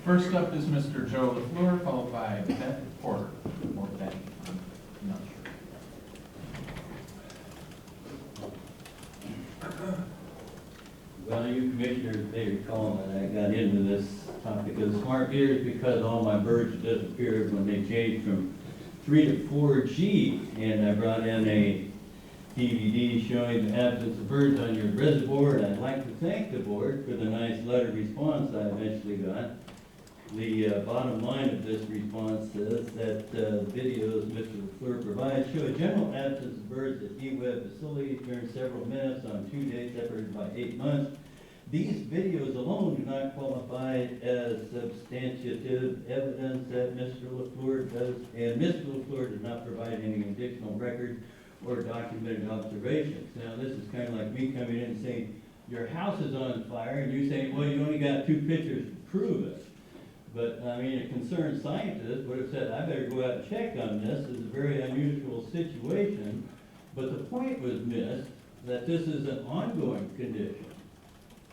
First up is Mr. Joe LaFleur, followed by Beth Porter, or Betty. I'm not sure. Well, you commissioners may recall that I got into this topic of smart meters because all my birds disappeared when they changed from 3 to 4G, and I brought in a DVD showing the absence of birds on your reservoir, and I'd like to thank the board for the nice letter response I eventually got. The bottom line of this response says that videos Mr. LaFleur provides show a general absence of birds at EWEB facilities during several minutes on 2 days separated by 8 months. These videos alone do not qualify as substantive evidence that Mr. LaFleur does, and Mr. LaFleur does not provide any additional record or documented observations. Now, this is kind of like me coming in and saying, your house is on fire, and you saying, well, you only got 2 pictures to prove it. But, I mean, a concerned scientist would have said, I better go out and check on this. It's a very unusual situation. But the point was missed that this is an ongoing condition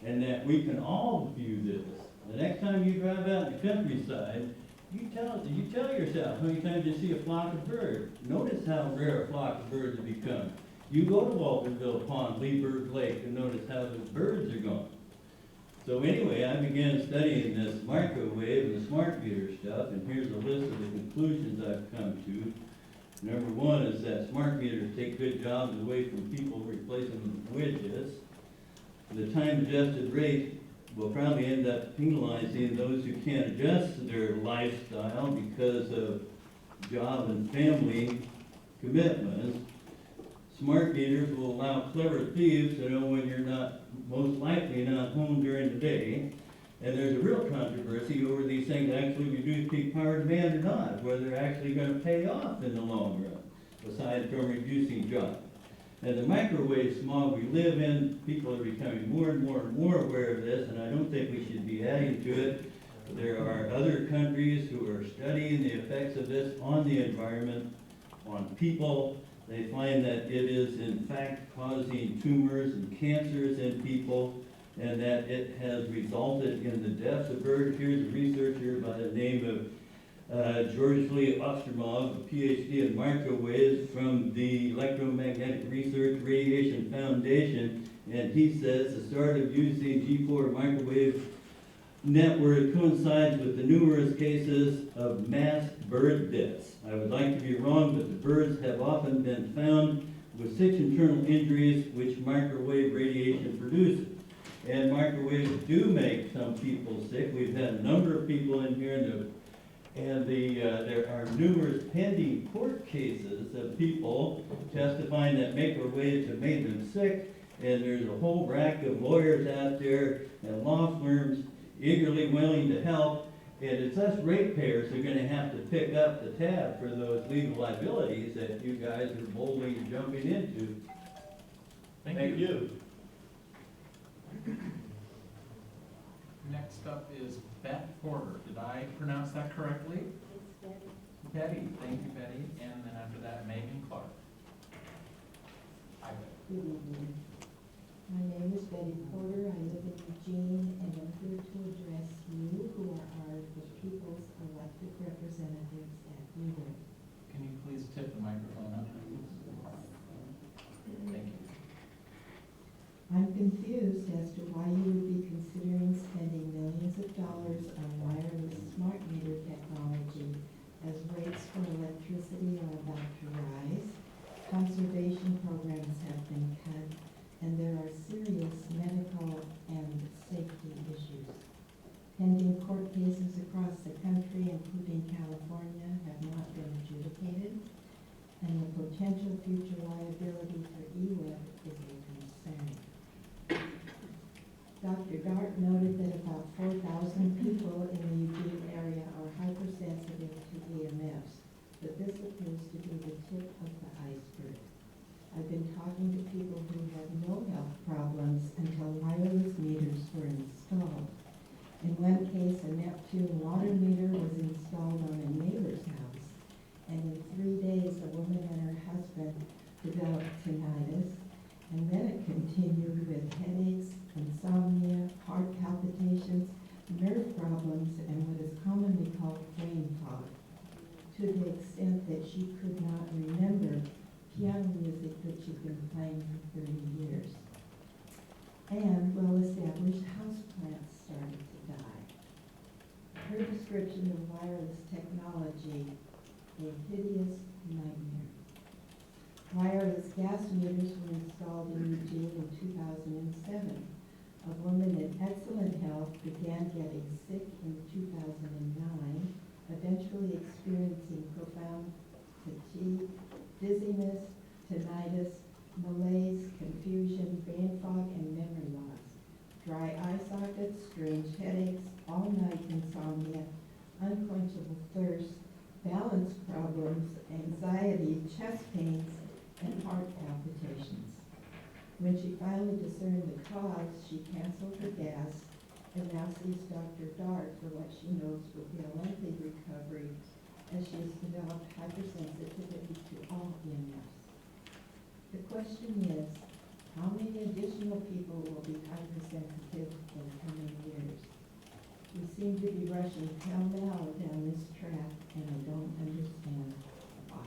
and that we can all view this. The next time you drive out in the countryside, you tell yourself how many times you see a flock of birds. Notice how rare a flock of birds have become. You go to Walterville Pond, Leeburg Lake, and notice how the birds are gone. So anyway, I began studying this microwave and the smart meter stuff, and here's a list of the conclusions I've come to. Number 1 is that smart meters take good jobs away from people replacing widgets. The time-adjusted rate will probably end up penalizing those who can't adjust their lifestyle because of job and family commitments. Smart meters will allow clever thieves to know when you're most likely not home during the day. And there's a real controversy over these things actually reduce peak power demand or not, whether they're actually going to pay off in the long run, aside from reducing jobs. And the microwave smog we live in, people are becoming more and more aware of this, and I don't think we should be adding to it. There are other countries who are studying the effects of this on the environment, on people. They find that it is in fact causing tumors and cancers in people, and that it has resulted in the deaths of birds. Here's a researcher by the name of George Lee Ostermov, a PhD in microwaves from the Electromagnetic Research Radiation Foundation, and he says the start of using G4 microwave network coincides with the numerous cases of mass bird deaths. I would like to be wrong, but the birds have often been found with 6 internal injuries which microwave radiation produces. And microwaves do make some people sick. We've had a number of people in here, and there are numerous pending court cases of people testifying that microwaves have made them sick, and there's a whole rack of lawyers out there and law firms eagerly willing to help, and it's us ratepayers who are going to have to pick up the tab for those legal liabilities that you guys are boldly jumping into. Thank you. Next up is Beth Porter. Did I pronounce that correctly? It's Betty. Betty. Thank you, Betty. And then after that, Megan Clark. Hi, Betty. Good evening. My name is Betty Porter. I live in Eugene, and I'm here to address you, who are the people's elected representatives at EWEB. Can you please tip the microphone up? Thank you. I'm confused as to why you would be considering spending millions of dollars on wireless smart meter technology as rates for electricity are about to rise, conservation programs have been cut, and there are serious medical and safety issues. Pending court cases across the country, including California, have not been adjudicated, and the potential future liability for EWEB is a concern. Dr. Dart noted that about 4,000 people in the Eugene area are hypersensitive to EMFs, but this appears to be the tip of the iceberg. I've been talking to people who had no health problems until wireless meters were installed. In one case, a Neptune water meter was installed on a neighbor's house, and in 3 days, a woman and her husband developed tinnitus, and then it continued with headaches, insomnia, heart palpitations, nerve problems, and what is she could not remember piano music that she'd been playing for 30 years. And well-established houseplants started to die. Her description of wireless technology, a hideous nightmare. Wireless gas meters were installed in Eugene in 2007. A woman in excellent health began getting sick in 2009, eventually experiencing profound fatigue, dizziness, tinnitus, malaise, confusion, brain fog, and memory loss. Dry eye sockets, strange headaches, all-night insomnia, unquenchable thirst, balance problems, anxiety, chest pains, and heart palpitations. When she finally discerned the cause, she canceled her gas and now sees Dr. Dart for what she knows will be a lengthy recovery as she has developed hypersensitivity to all EMFs. The question is, how many additional people will be hypersensitive in coming years? We seem to be rushing pell-mell down this track, and I don't understand why.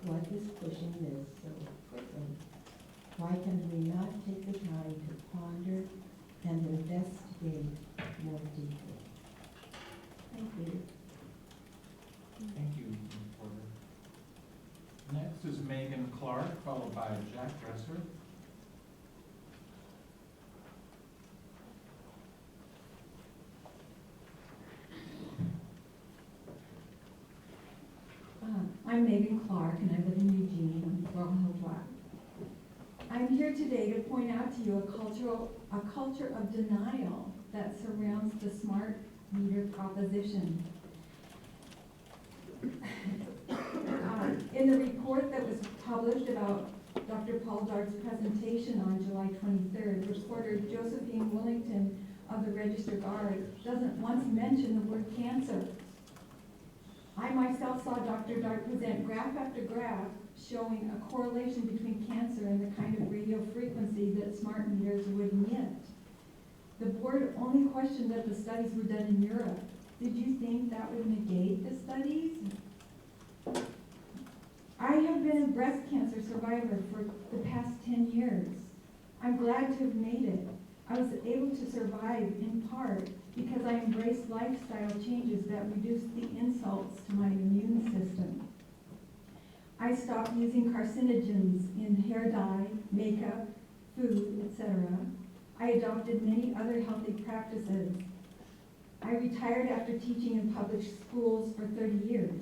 What is pushing this so quickly? Why can we not take the time to ponder and investigate more deeply? Thank you. Thank you, Ms. Porter. Next is Megan Clark, followed by Jack Dresser. I'm Megan Clark, and I live in Eugene on Floral Hill Drive. I'm here today to point out to you a culture of denial that surrounds the smart meter proposition. In the report that was published about Dr. Paul Dart's presentation on July 23rd, reporter Josephine Willington of the Register Guard doesn't once mention the word cancer. I myself saw Dr. Dart present graph after graph showing a correlation between cancer and the kind of radio frequency that smart meters would emit. The board only questioned that the studies were done in Europe. Did you think that would negate the studies? I have been a breast cancer survivor for the past 10 years. I'm glad to have made it. I was able to survive in part because I embraced lifestyle changes that reduced the insults to my immune system. I stopped using carcinogens in hair dye, makeup, food, etc. I adopted many other healthy practices. I retired after teaching in public schools for 30 years.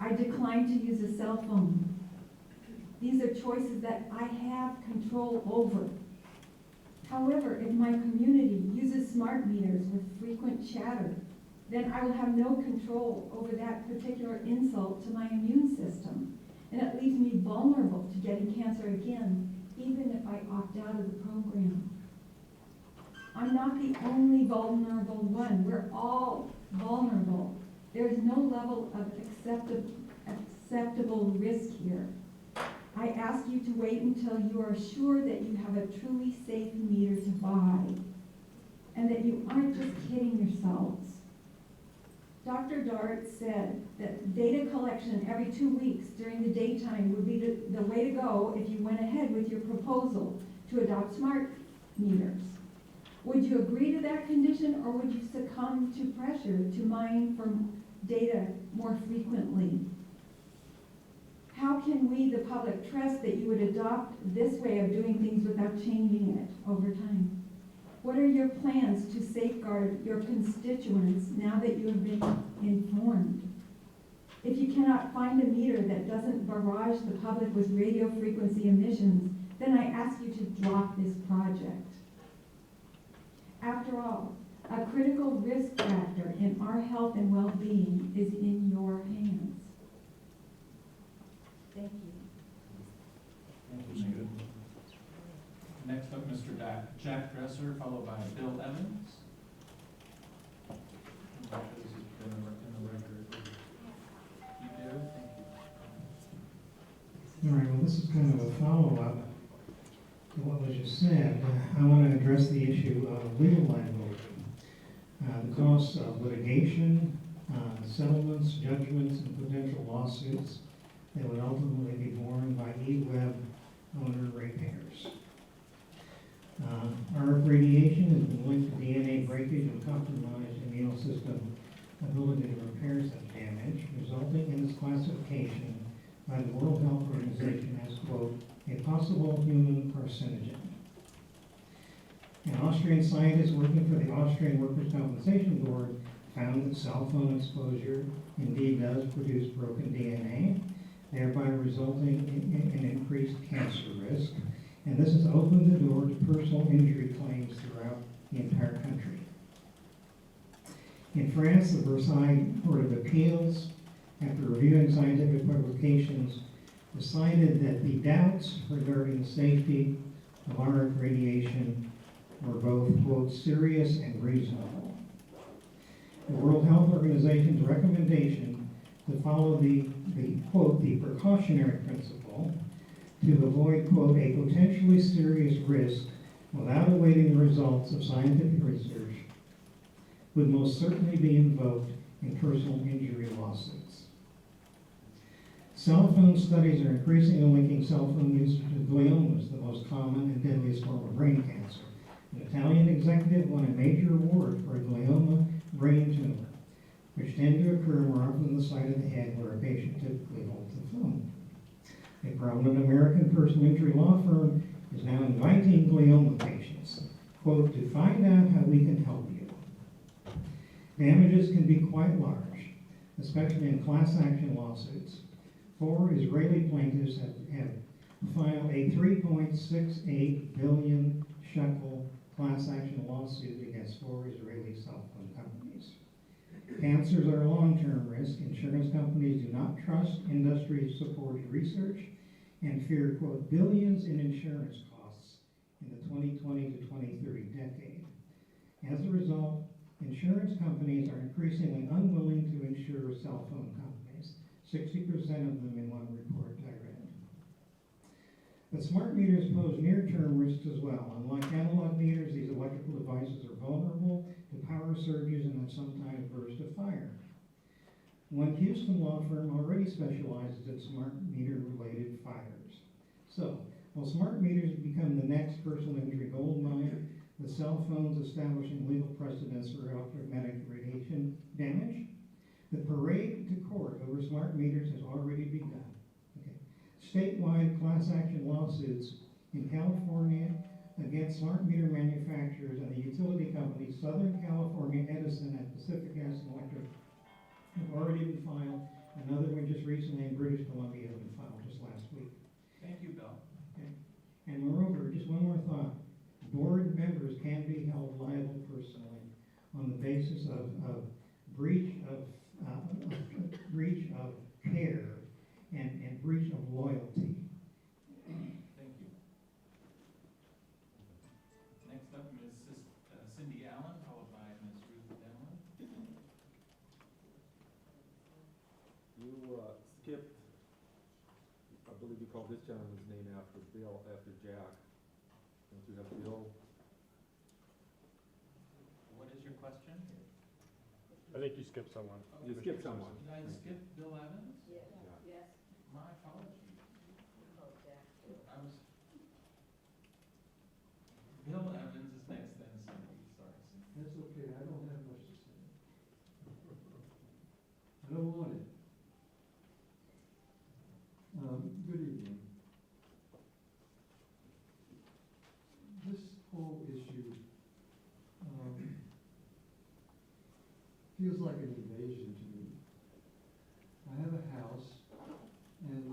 I declined to use a cell phone. These are choices that I have control over. However, if my community uses smart meters with frequent chatter, then I will have no control over that particular insult to my immune system, and it leaves me vulnerable to getting cancer again, even if I opt out of the program. I'm not the only vulnerable one. We're all vulnerable. There is no level of acceptable risk here. I ask you to wait until you are sure that you have a truly safe meter to buy and that you aren't just kidding yourselves. Dr. Dart said that data collection every 2 weeks during the daytime would be the way to go if you went ahead with your proposal to adopt smart meters. Would you agree to that condition, or would you succumb to pressure to mine from data more frequently? How can we, the public, trust that you would adopt this way of doing things without changing it over time? What are your plans to safeguard your constituents now that you have been informed? If you cannot find a meter that doesn't barrage the public with radio frequency emissions, then I ask you to drop this project. After all, a critical risk factor in our health and well-being is in your hands. Thank you. Thank you, Megan. Next up, Mr. Jack Dresser, followed by Bill Evans. This has been in the record. You do? Thank you. All right, well, this is kind of a follow-up to what was just said. I want to address the issue of legal liability. The costs of litigation, settlements, judgments, and potential lawsuits that would ultimately be borne by EWEB owner ratepayers. RF radiation has been linked to DNA breakage and compromised immune system ability to repair such damage, resulting in its classification by the World Health Organization as, quote, a possible human carcinogen. An Austrian scientist working for the Austrian Workers' Compensation Board found that cell phone exposure indeed does produce broken DNA, thereby resulting in increased cancer risk. And this has opened the door to personal injury claims throughout the entire country. In France, the Versailles Court of Appeals, after reviewing scientific publications, decided that the doubts regarding the safety of RF radiation were both, quote, serious and reasonable. The World Health Organization's recommendation to follow the quote, the precautionary principle to avoid, quote, a potentially serious risk without awaiting the results of scientific research would most certainly be invoked in personal injury lawsuits. Cell phone studies are increasingly linking cell phone use to gliomas, the most common and deadliest form of brain cancer. An Italian executive won a major award for a glioma brain tumor, which tend to occur more often in the side of the head where a patient typically holds the phone. A prominent American personal injury law firm is now inviting glioma patients, quote, to find out how we can help you. Damages can be quite large, especially in class action lawsuits. 4 Israeli plaintiffs have filed a 3.68 billion shekel class action lawsuit against 4 Israeli cell phone companies. Cancers are a long-term risk. Insurance companies do not trust industry-supported research and fear, quote, billions in insurance costs in the 2020 to 2030 decade. As a result, insurance companies are increasingly unwilling to insure cell phone companies, 60% of them in one report I read. But smart meters pose near-term risks as well. Unlike analog meters, these electrical devices are vulnerable to power surges and then sometimes bursts of fire. One Houston law firm already specializes in smart meter-related fires. So, while smart meters become the next personal injury goldmine, the cell phones establishing legal precedents for electromagnetic radiation damage, the parade to court over smart meters has already begun. Okay. Statewide class action lawsuits in California against smart meter manufacturers and the utility companies Southern California Edison and Pacific Gas and Electric have already been filed. Another one just recently in British Columbia has been filed just last week. Thank you, Bill. Okay. And moreover, just one more thought. Board members can be held liable personally on the basis of breach of care and breach of loyalty. Thank you. Next up, Ms. Cindy Allen, followed by Ms. Ruth Denley. You skipped, I believe you called this gentleman's name after Bill, after Jack. Don't you have Bill? What is your question? I think you skipped someone. You skipped someone. Did I skip Bill Evans? Yeah. My apologies. I was. Bill Evans is next, then Cindy. Sorry, Cindy. That's okay, I don't have much to say. I don't want it. Good evening. This whole issue feels like an invasion to me. I have a house, and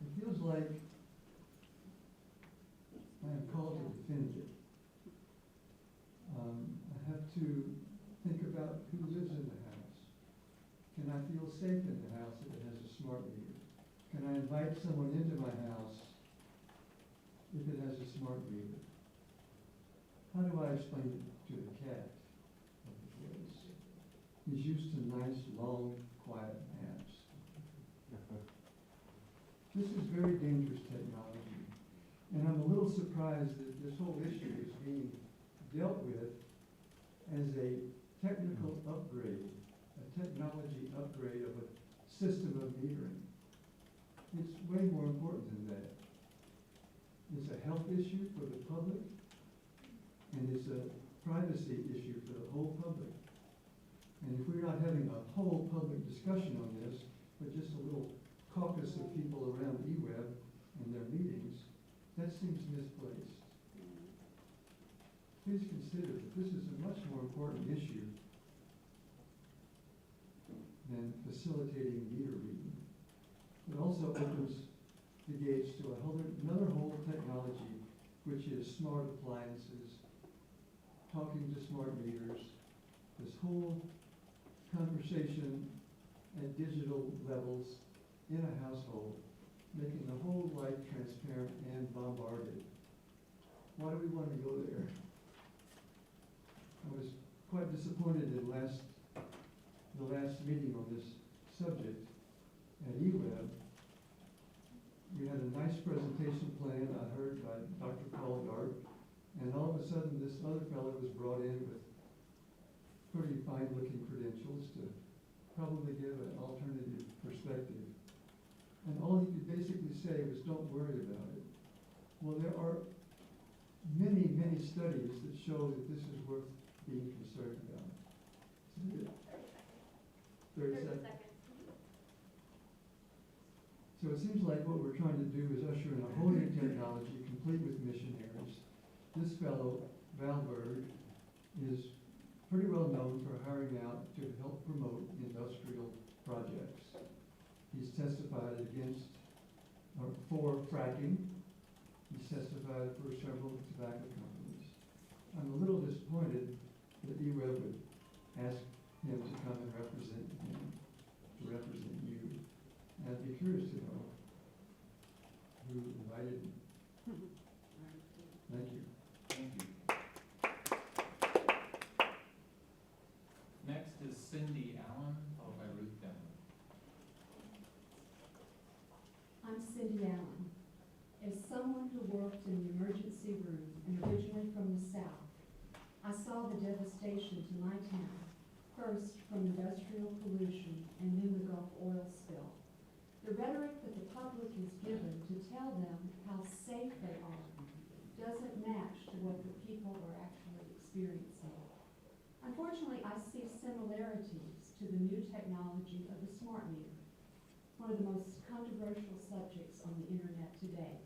it feels like I am called to defend it. I have to think about who lives in the house. Can I feel safe in the house if it has a smart meter? Can I invite someone into my house if it has a smart meter? How do I explain it to the cat of the place? He's used to nice, long, quiet naps. This is very dangerous technology, and I'm a little surprised that this whole issue is being dealt with as a technical upgrade, a technology upgrade of a system of metering. It's way more important than that. It's a health issue for the public, and it's a privacy issue for the whole public. And if we're not having a whole public discussion on this, but just a little caucus of people around EWEB and their meetings, that seems misplaced. Please consider that this is a much more important issue than facilitating meter reading. It also opens the gates to another whole technology, which is smart appliances, talking to smart meters, this whole conversation at digital levels in a household, making the whole life transparent and bombarded. Why do we want to go there? I was quite disappointed in the last meeting on this subject at EWEB. We had a nice presentation plan, I heard, by Dr. Colgart, and all of a sudden this other fellow was brought in with pretty fine-looking credentials to probably give an alternative perspective. And all he could basically say was, don't worry about it. Well, there are many, many studies that show that this is worth being concerned about. 30 seconds. So it seems like what we're trying to do is usher in a whole new technology, complete with missionaries. This fellow, Valberg, is pretty well known for hiring out to help promote industrial projects. He's testified against or for fracking. He's testified for several tobacco companies. I'm a little disappointed that EWEB would ask him to come and represent him, to represent you. And I'd be curious to know who invited him. Thank you. Thank you. Next is Cindy Allen, followed by Ruth Denman. I'm Cindy Allen. As someone who worked in the emergency room and originally from the South, I saw the devastation to my town, first from industrial pollution and then the Gulf oil spill. The rhetoric that the public is given to tell them how safe they are doesn't match to what the people are actually experiencing. Unfortunately, I see similarities to the new technology of the smart meter, one of the most controversial subjects on the internet today.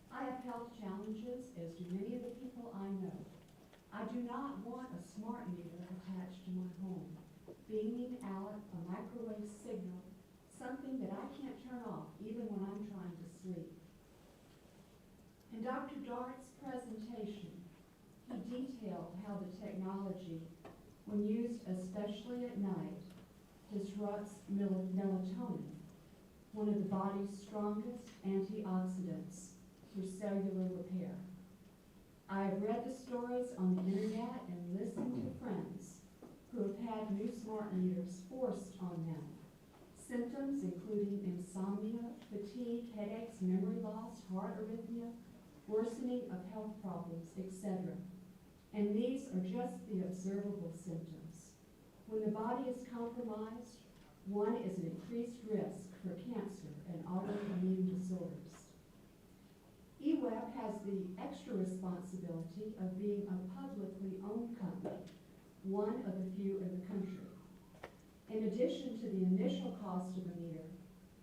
I have health challenges, as do many of the people I know. I do not want a smart meter attached to my home, beaming out a microwave signal, something that I can't turn off even when I'm trying to sleep. In Dr. Dart's presentation, he detailed how the technology, when used especially at night, disrupts melatonin, one of the body's strongest antioxidants for cellular repair. I have read the stories on the internet and listened to friends who have had new smart meters forced on them. Symptoms including insomnia, fatigue, headaches, memory loss, heart arrhythmia, worsening of health problems, etc. And these are just the observable symptoms. When the body is compromised, one is an increased risk for cancer and autoimmune disorders. EWEB has the extra responsibility of being a publicly owned company, one of the few in the country. In addition to the initial cost of a meter,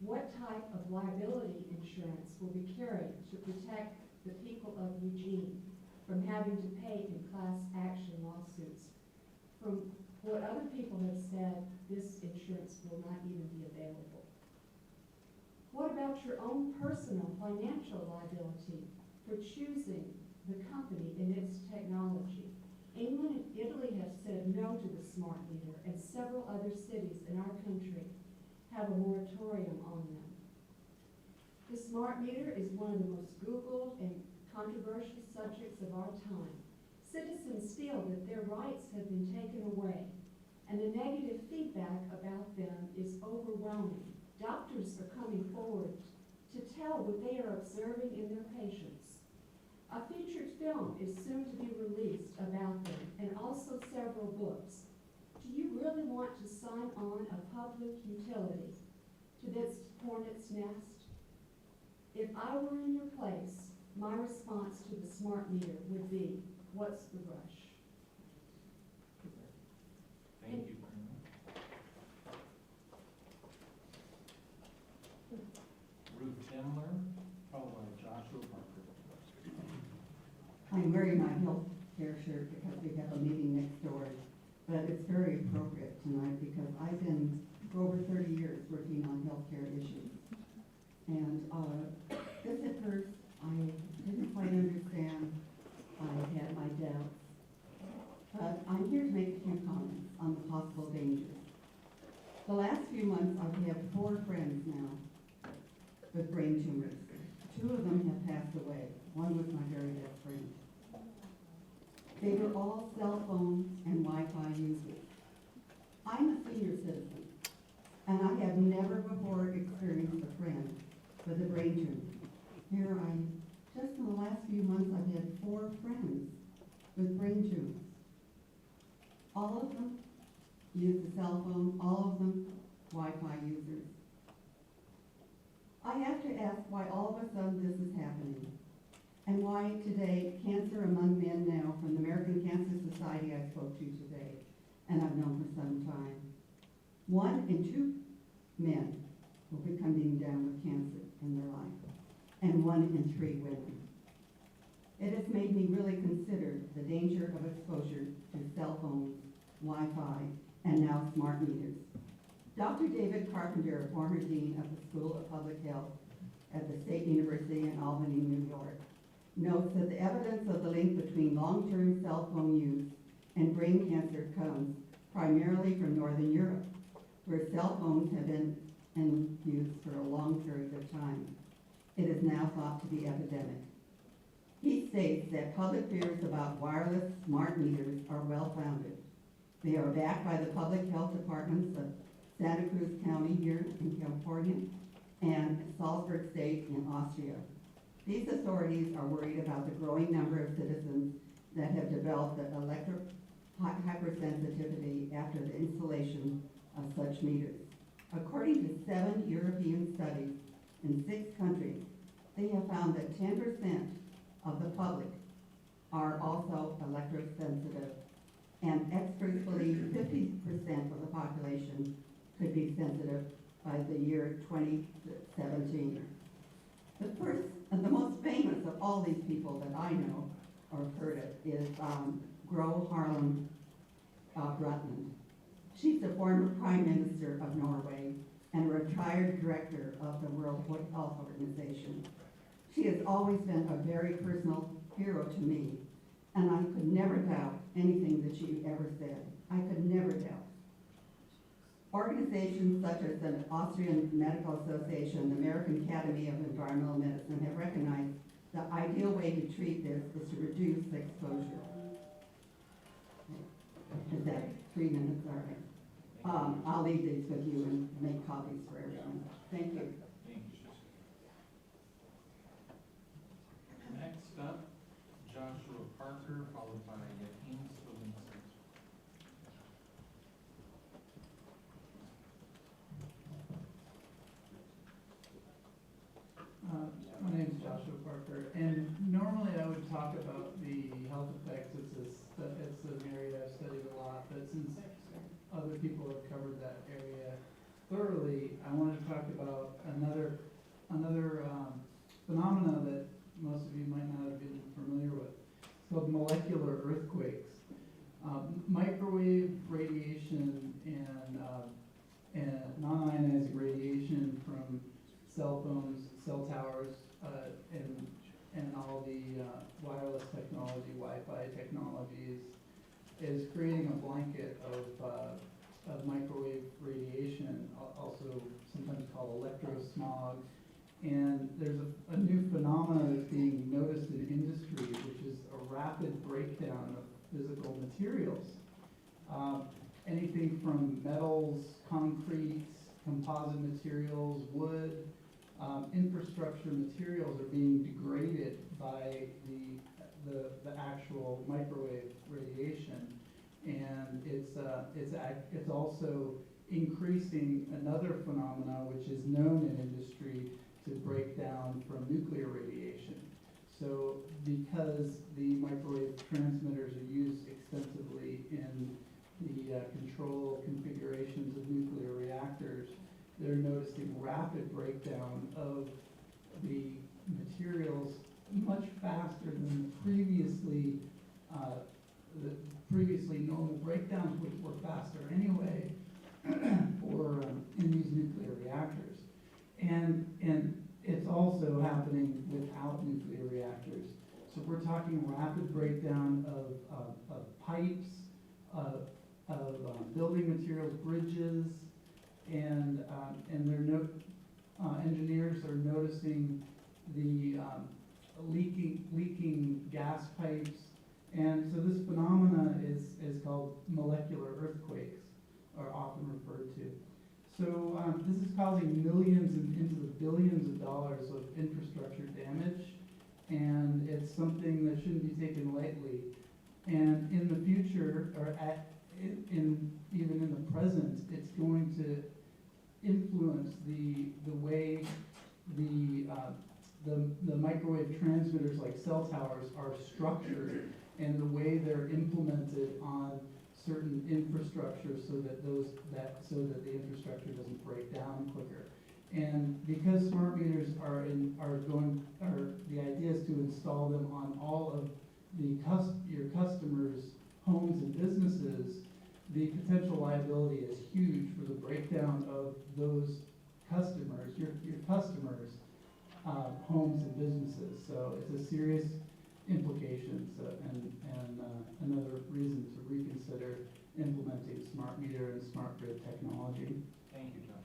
what type of liability insurance will be carried to protect the people of Eugene from having to pay in class action lawsuits? From what other people have said, this insurance will not even be available. What about your own personal financial liability for choosing the company and its technology? England and Italy have said no to the smart meter, and several other cities in our country have a moratorium on them. The smart meter is one of the most Googled and controversial subjects of our time. Citizens feel that their rights have been taken away, and the negative feedback about them is overwhelming. Doctors are coming forward to tell what they are observing in their patients. A featured film is soon to be released about them, and also several books. Do you really want to sign on a public utility to this hornet's nest? If I were in your place, my response to the smart meter would be, what's the rush? Thank you very much. Ruth Demler, followed by Joshua Parker. I'm wearing my health care shirt because we have a meeting next door, but it's very appropriate tonight because I've been for over 30 years working on healthcare issues. And this at first, I didn't quite understand. I had my doubts. But I'm here to make a few comments on the possible dangers. The last few months, I've had 4 friends now with brain tumors. 2 of them have passed away. One was my very best friend. They were all cell phone and Wi-Fi users. I'm a senior citizen, and I have never before experienced a friend with a brain tumor. Here just in the last few months, I've had 4 friends with brain tumors. All of them use a cell phone, all of them Wi-Fi users. I have to ask why all of a sudden this is happening, and why today cancer among men now from the American Cancer Society I spoke to today, and I've known for some time. 1 in 2 men will be coming down with cancer in their life, and 1 in 3 women. It has made me really consider the danger of exposure to cell phones, Wi-Fi, and now smart meters. Dr. David Carpenter, former dean of the School of Public Health at the State University in Albany, New York, notes that the evidence of the link between long-term cell phone use and brain cancer comes primarily from Northern Europe, where cell phones have been in use for a long period of time. It is now thought to be epidemic. He states that public fears about wireless smart meters are well-founded. They are backed by the public health departments of Santa Cruz County here in California and Salzburg State in Austria. These authorities are worried about the growing number of citizens that have developed the electric hypersensitivity after the installation of such meters. According to 7 European studies in 6 countries, they have found that 10% of the public are also electrosensitive, and experts believe 50% of the population could be sensitive by the year 2017. The first and the most famous of all these people that I know or have heard of is Gro Harlem Brundtland. She's the former Prime Minister of Norway and a retired director of the World Health Organization. She has always been a very personal hero to me, and I could never doubt anything that she ever said. I could never doubt. Organizations such as the Austrian Medical Association, the American Academy of Environmental Medicine have recognized the ideal way to treat this is to reduce the exposure. Is that 3 minutes? All right. I'll leave these with you and make copies for everyone. Thank you. Thank you. Next up, Joshua Parker, followed by Eugene. My name is Joshua Parker, and normally I would talk about the health effects. It's an area I've studied a lot, but since other people have covered that area thoroughly, I want to talk about another phenomena that most of you might not have been familiar with. It's called molecular earthquakes. Microwave radiation and non-ionizing radiation from cell phones, cell towers, and all the wireless technology, Wi-Fi technologies, is creating a blanket of microwave radiation, also sometimes called electrosmog. And there's a new phenomenon that's being noticed in industry, which is a rapid breakdown of physical materials. Anything from metals, concrete, composite materials, wood, infrastructure materials are being degraded by the actual microwave radiation. And it's also increasing another phenomena which is known in industry to break down from nuclear radiation. So because the microwave transmitters are used extensively in the control configurations of nuclear reactors, they're noticing rapid breakdown of the materials much faster than the previously normal breakdowns, which were faster anyway for in these nuclear reactors. And it's also happening without nuclear reactors. So we're talking rapid breakdown of pipes, of building materials, bridges, and engineers are noticing the leaking gas pipes. And so this phenomena is called molecular earthquakes, are often referred to. So this is causing millions and into the billions of dollars of infrastructure damage, and it's something that shouldn't be taken lightly. And in the future, or even in the present, it's going to influence the way the microwave transmitters like cell towers are structured and the way they're implemented on certain infrastructure so that the infrastructure doesn't break down quicker. And because smart meters the idea is to install them on all of your customers' homes and businesses, the potential liability is huge for the breakdown of those customers, your customers' homes and businesses. So it's a serious implication, and another reason to reconsider implementing smart meter and smart grid technology. Thank you, John.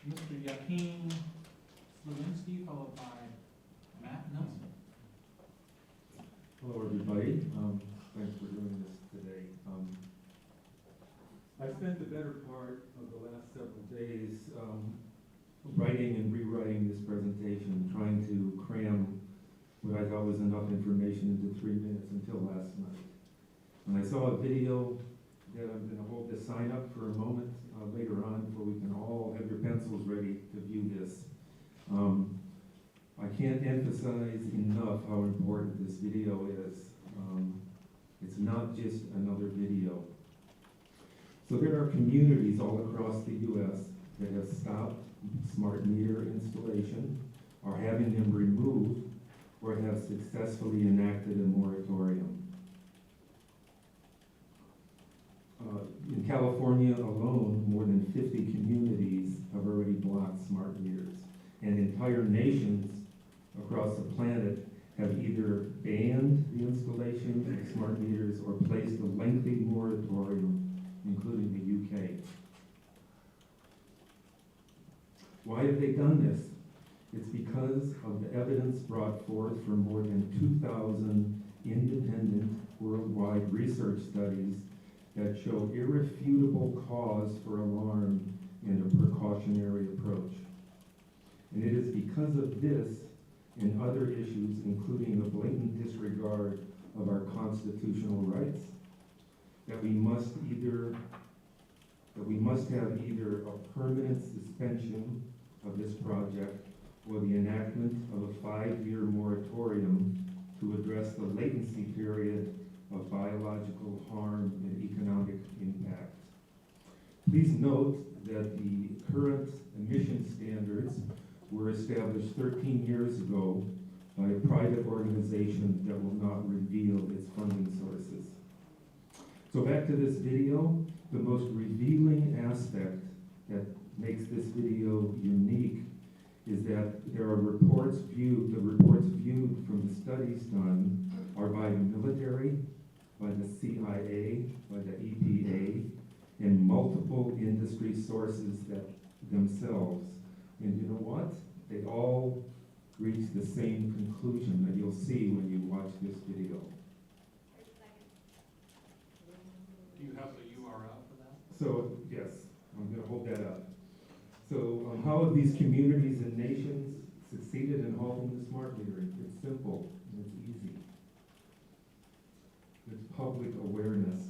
Mr. Eugene Slawinski, followed by Matt Nelson. Hello, everybody. Thanks for doing this today. I spent the better part of the last several days writing and rewriting this presentation, trying to cram what I thought was enough information into 3 minutes until last night. And I saw a video that I'm going to hold this sign up for a moment later on before we can all have your pencils ready to view this. I can't emphasize enough how important this video is. It's not just another video. So there are communities all across the U.S. that have stopped smart meter installation, are having them removed, or have successfully enacted a moratorium. In California alone, more than 50 communities have already blocked smart meters, and entire nations across the planet have either banned the installation of smart meters or placed a lengthy moratorium, including the UK. Why have they done this? It's because of the evidence brought forth from more than 2,000 independent worldwide research studies that show irrefutable cause for alarm and a precautionary approach. And it is because of this and other issues, including the blatant disregard of our constitutional rights, that we must have either a permanent suspension of this project or the enactment of a 5-year moratorium to address the latency period of biological harm and economic impact. Please note that the current emission standards were established 13 years ago by a private organization that will not reveal its funding sources. So back to this video, the most revealing aspect that makes this video unique is that the reports viewed from the studies done are by the military, by the CIA, by the EPA, and multiple industry sources that themselves. And you know what? They all reach the same conclusion that you'll see when you watch this video. Do you have the URL for that? So, yes, I'm going to hold that up. So, how have these communities and nations succeeded in halting the smart metering? It's simple and it's easy. it's public awareness,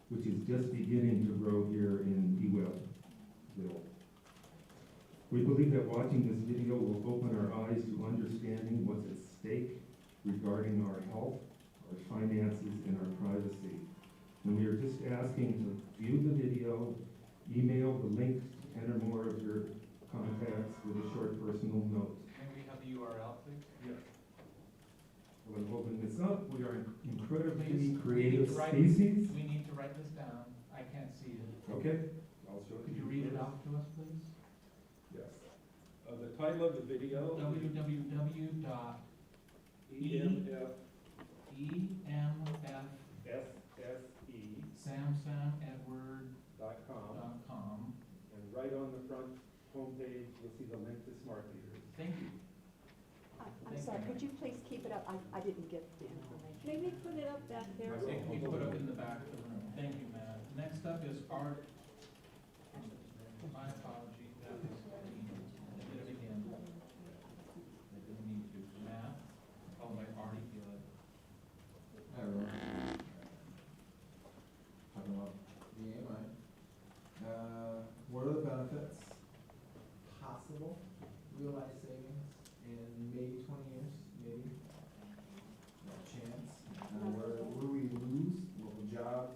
which is just beginning to grow here in EWEB. We believe that watching this video will open our eyes to understanding what's at stake regarding our health, our finances, and our privacy. And we are just asking to view the video, email the link to enter more of your contacts with a short personal note. May we have the URL, please? Yes. We'll open this up. We are an incredibly Please, creative write- species. We need to write this down. I can't see it. Okay, I'll show it to Could you. you read it out to us, please? Yes. The title of the video is www.emf samsametward.com. SSE.com. And right on the front homepage, you'll see the link to smart meters. Thank you. I'm sorry, could you please keep it up? I didn't get the information. Maybe put it up back there. It can be put up in the back of the room. Thank you, Matt. Next up is Art. My apologies. That was Eugene. I did it again. I didn't need to. Matt, followed by Artie Gill. Hi, everyone. Talking about the AMI. What are the benefits? Possible realized savings in maybe 20 years, maybe. No chance. Where do we lose? Local jobs,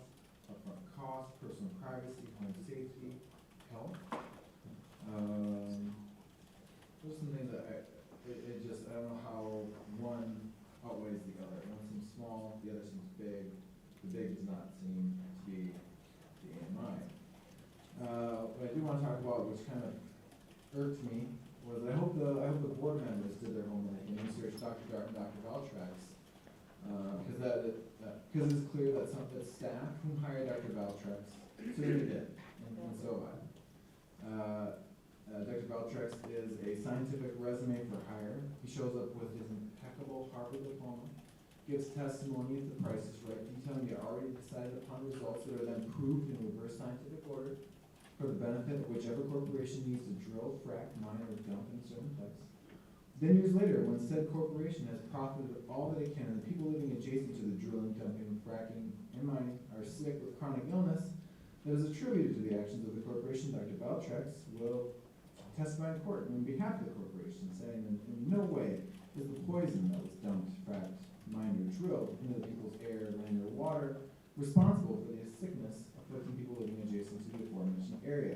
upfront costs, personal privacy, home safety, health. Those are some things that I don't know how one outweighs the other. One seems small, the other seems big. The big does not seem to be the AMI. What I do want to talk about, which kind of irked me, was I hope the board members did their homework and researched Dr. Dart and Dr. Valtrex, because it's clear that that staff who hired Dr. Valtrex certainly did, and so have I. Dr. Valtrex is a scientific resume for hire. He shows up with his impeccable Harvard diploma, gives testimony if the price is right, detailing the already decided upon results that are then proved in reverse scientific order for the benefit of whichever corporation needs to drill, frack, mine, or dump in certain place. Then years later, when said corporation has profited all that it can, and the people living adjacent to the drilling, dumping, fracking, and mining are sick with chronic illness that is attributed to the actions of the corporation, Dr. Valtrex will testify in court on behalf of the corporation, saying in no way is the poison that was dumped, fracked, mined, or drilled into the people's air, land, or water responsible for the sickness afflicting people living adjacent to the aforementioned area.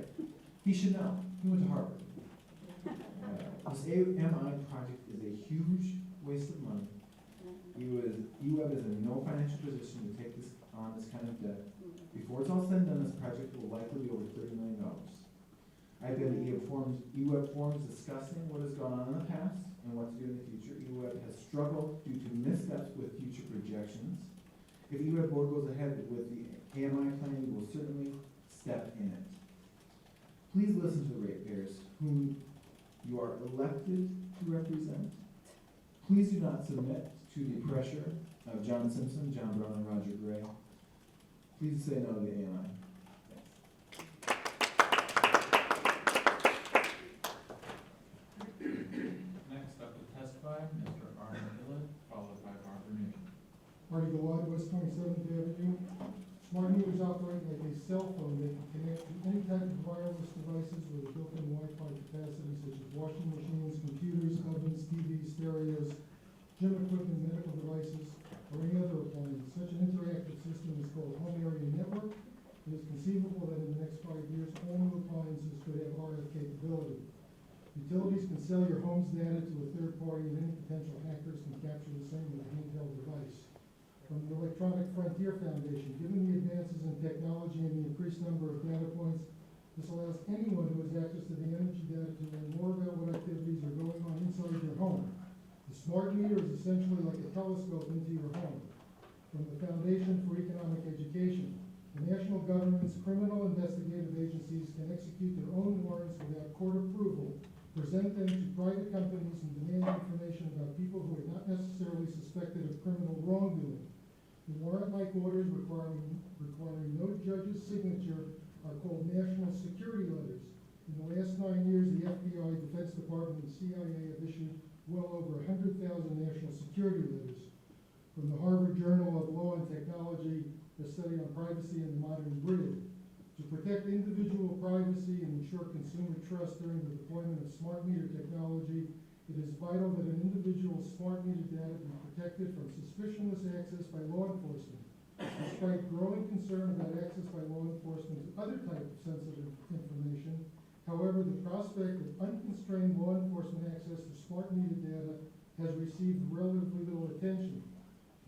He should know. He went to Harvard. This AMI project is a huge waste of money. EWEB is in no financial position to take this on this kind of debt. Before it's all said and done, this project will likely be over $30 million. I've been to EWEB forums discussing what has gone on in the past and what to do in the future. EWEB has struggled due to missteps with future projections. If EWEB board goes ahead with the AMI plan, we will certainly step in it. Please listen to the ratepayers whom you are elected to represent. Please do not submit to the pressure of John Simpson, John Brown, and Roger Gray. Please say no to the AMI. Next up to testify, Mr. Arnold Gillett, followed by Barbara Newton. Marty Gillard, West 27th Avenue. Smart meters operate like a cell phone. They can connect to any type of wireless devices with a built-in Wi-Fi capacity, such as washing machines, computers, ovens, TVs, stereos, gym equipment, medical devices, or any other appliance. Such an interactive system is called home area network. It is conceivable that in the next 5 years, all new appliances could have RF capability. Utilities can sell your home's data to a third party, and any potential hackers can capture the same with a handheld device. From the Electronic Frontier Foundation, given the advances in technology and the increased number of data points, this allows anyone who has access to the energy data to learn more about what activities are going on inside your home. The smart meter is essentially like a telescope into your home. From the Foundation for Economic Education, the national government's criminal investigative agencies can execute their own warrants without court approval, present them to private companies, and demand information about people who are not necessarily suspected of criminal wrongdoing. The warrant-like orders requiring no judge's signature are called national security letters. In the last 9 years, the FBI, Defense Department, and CIA have issued well over 100,000 national security letters. from the Harvard Journal of Law and Technology, a study on privacy in the modern grid. To protect individual privacy and ensure consumer trust during the deployment of smart meter technology, it is vital that an individual's smart meter data be protected from suspicionless access by law enforcement. Despite growing concern about access by law enforcement to other types of sensitive information, however, the prospect of unconstrained law enforcement access to smart meter data has received relatively little attention.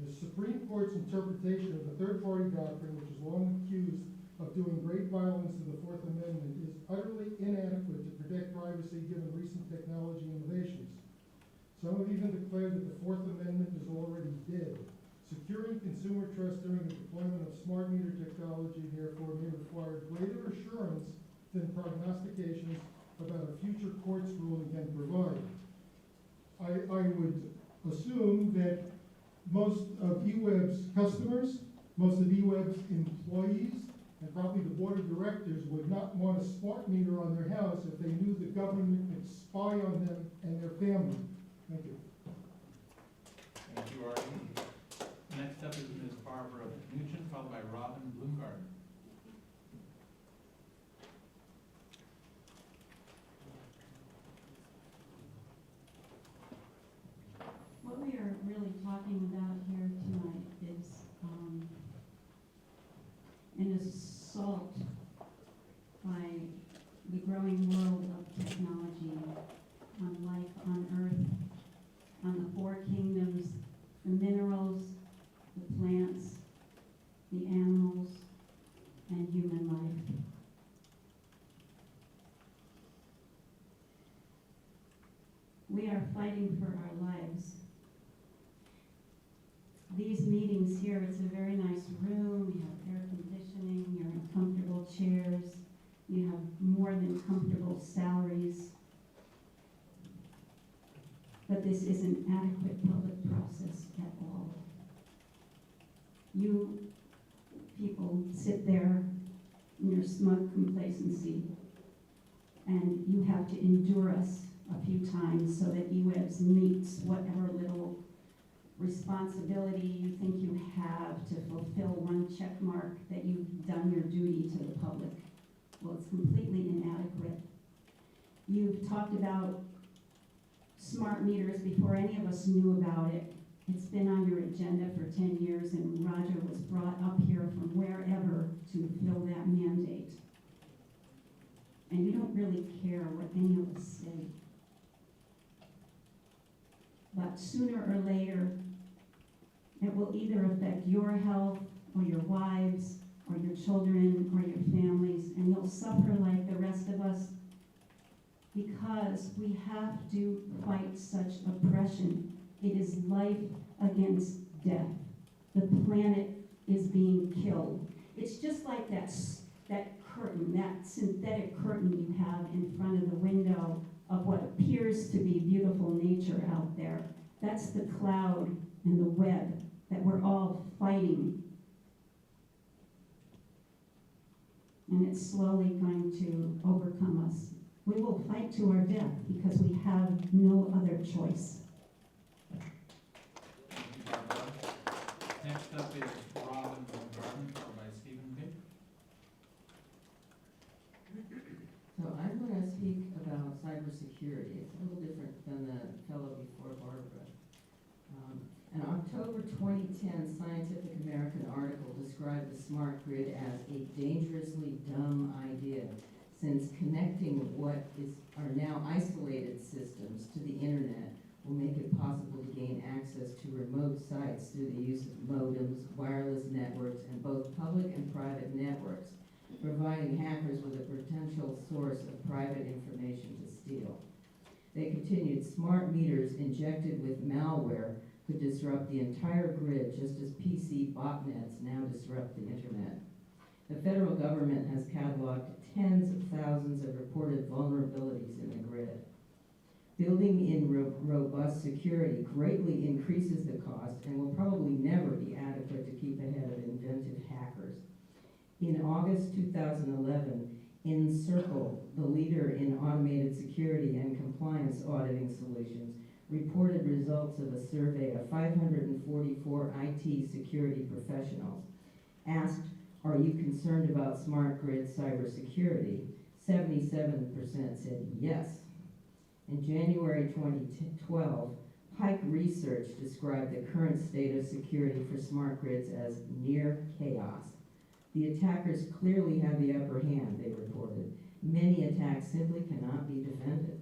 The Supreme Court's interpretation of the third-party doctrine, which is long accused of doing great violence to the Fourth Amendment, is utterly inadequate to protect privacy given recent technology innovations. Some have even declared that the Fourth Amendment is already dead. Securing consumer trust during the deployment of smart meter technology, therefore, may require greater assurance than prognostications about a future court's ruling can provide. I would assume that most of EWEB's customers, most of EWEB's employees, and probably the board of directors would not want a smart meter on their house if they knew the government could spy on them and their family. Thank you. Thank you, Artie. Next up is Ms. Barbara Eugene, followed by Robin Bloomgarden. What we are really talking about here tonight is an assault by the growing world of technology on life on Earth, on the four kingdoms, the minerals, the plants, the animals, and human life. We are fighting for our lives. These meetings here, it's a very nice room, you have air conditioning, you're in comfortable chairs, you have more than comfortable salaries. But this is an adequate public process at all. You people sit there in your smug complacency, and you have to endure us a few times so that EWEBs meets whatever little responsibility you think you have to fulfill one check mark that you've done your duty to the public. Well, it's completely inadequate. You've talked about smart meters before any of us knew about it. It's been on your agenda for 10 years, and Roger was brought up here from wherever to fill that mandate. And you don't really care what any of us say. But sooner or later, it will either affect your health or your wives or your children or your families, and you'll suffer like the rest of us because we have to fight such oppression. It is life against death. The planet is being killed. It's just like that curtain, that synthetic curtain you have in front of the window of what appears to be beautiful nature out there. That's the cloud and the web that we're all fighting. And it's slowly going to overcome us. We will fight to our death because we have no other choice. Thank you, Barbara. Next up is Robin Bloomgarden, followed by Stephen Vick. So I'm going to speak about cybersecurity. It's a little different than the fellow before Barbara. An October 2010 Scientific American article described the smart grid as a dangerously dumb idea, since connecting what are now isolated systems to the internet will make it possible to gain access to remote sites through the use of modems, wireless networks, and both public and private networks, providing hackers with a potential source of private information to steal. They continued, smart meters injected with malware could disrupt the entire grid, just as PC botnets now disrupt the internet. The federal government has cataloged tens of thousands of reported vulnerabilities in the grid. Building in robust security greatly increases the cost and will probably never be adequate to keep ahead of inventive hackers. In August 2011, Encircle, the leader in automated security and compliance auditing solutions, reported results of a survey of 544 IT security professionals. Asked, are you concerned about smart grid cybersecurity? 77% said yes. In January 2012, Pike Research described the current state of security for smart grids as near chaos. The attackers clearly have the upper hand, they reported. Many attacks simply cannot be defended.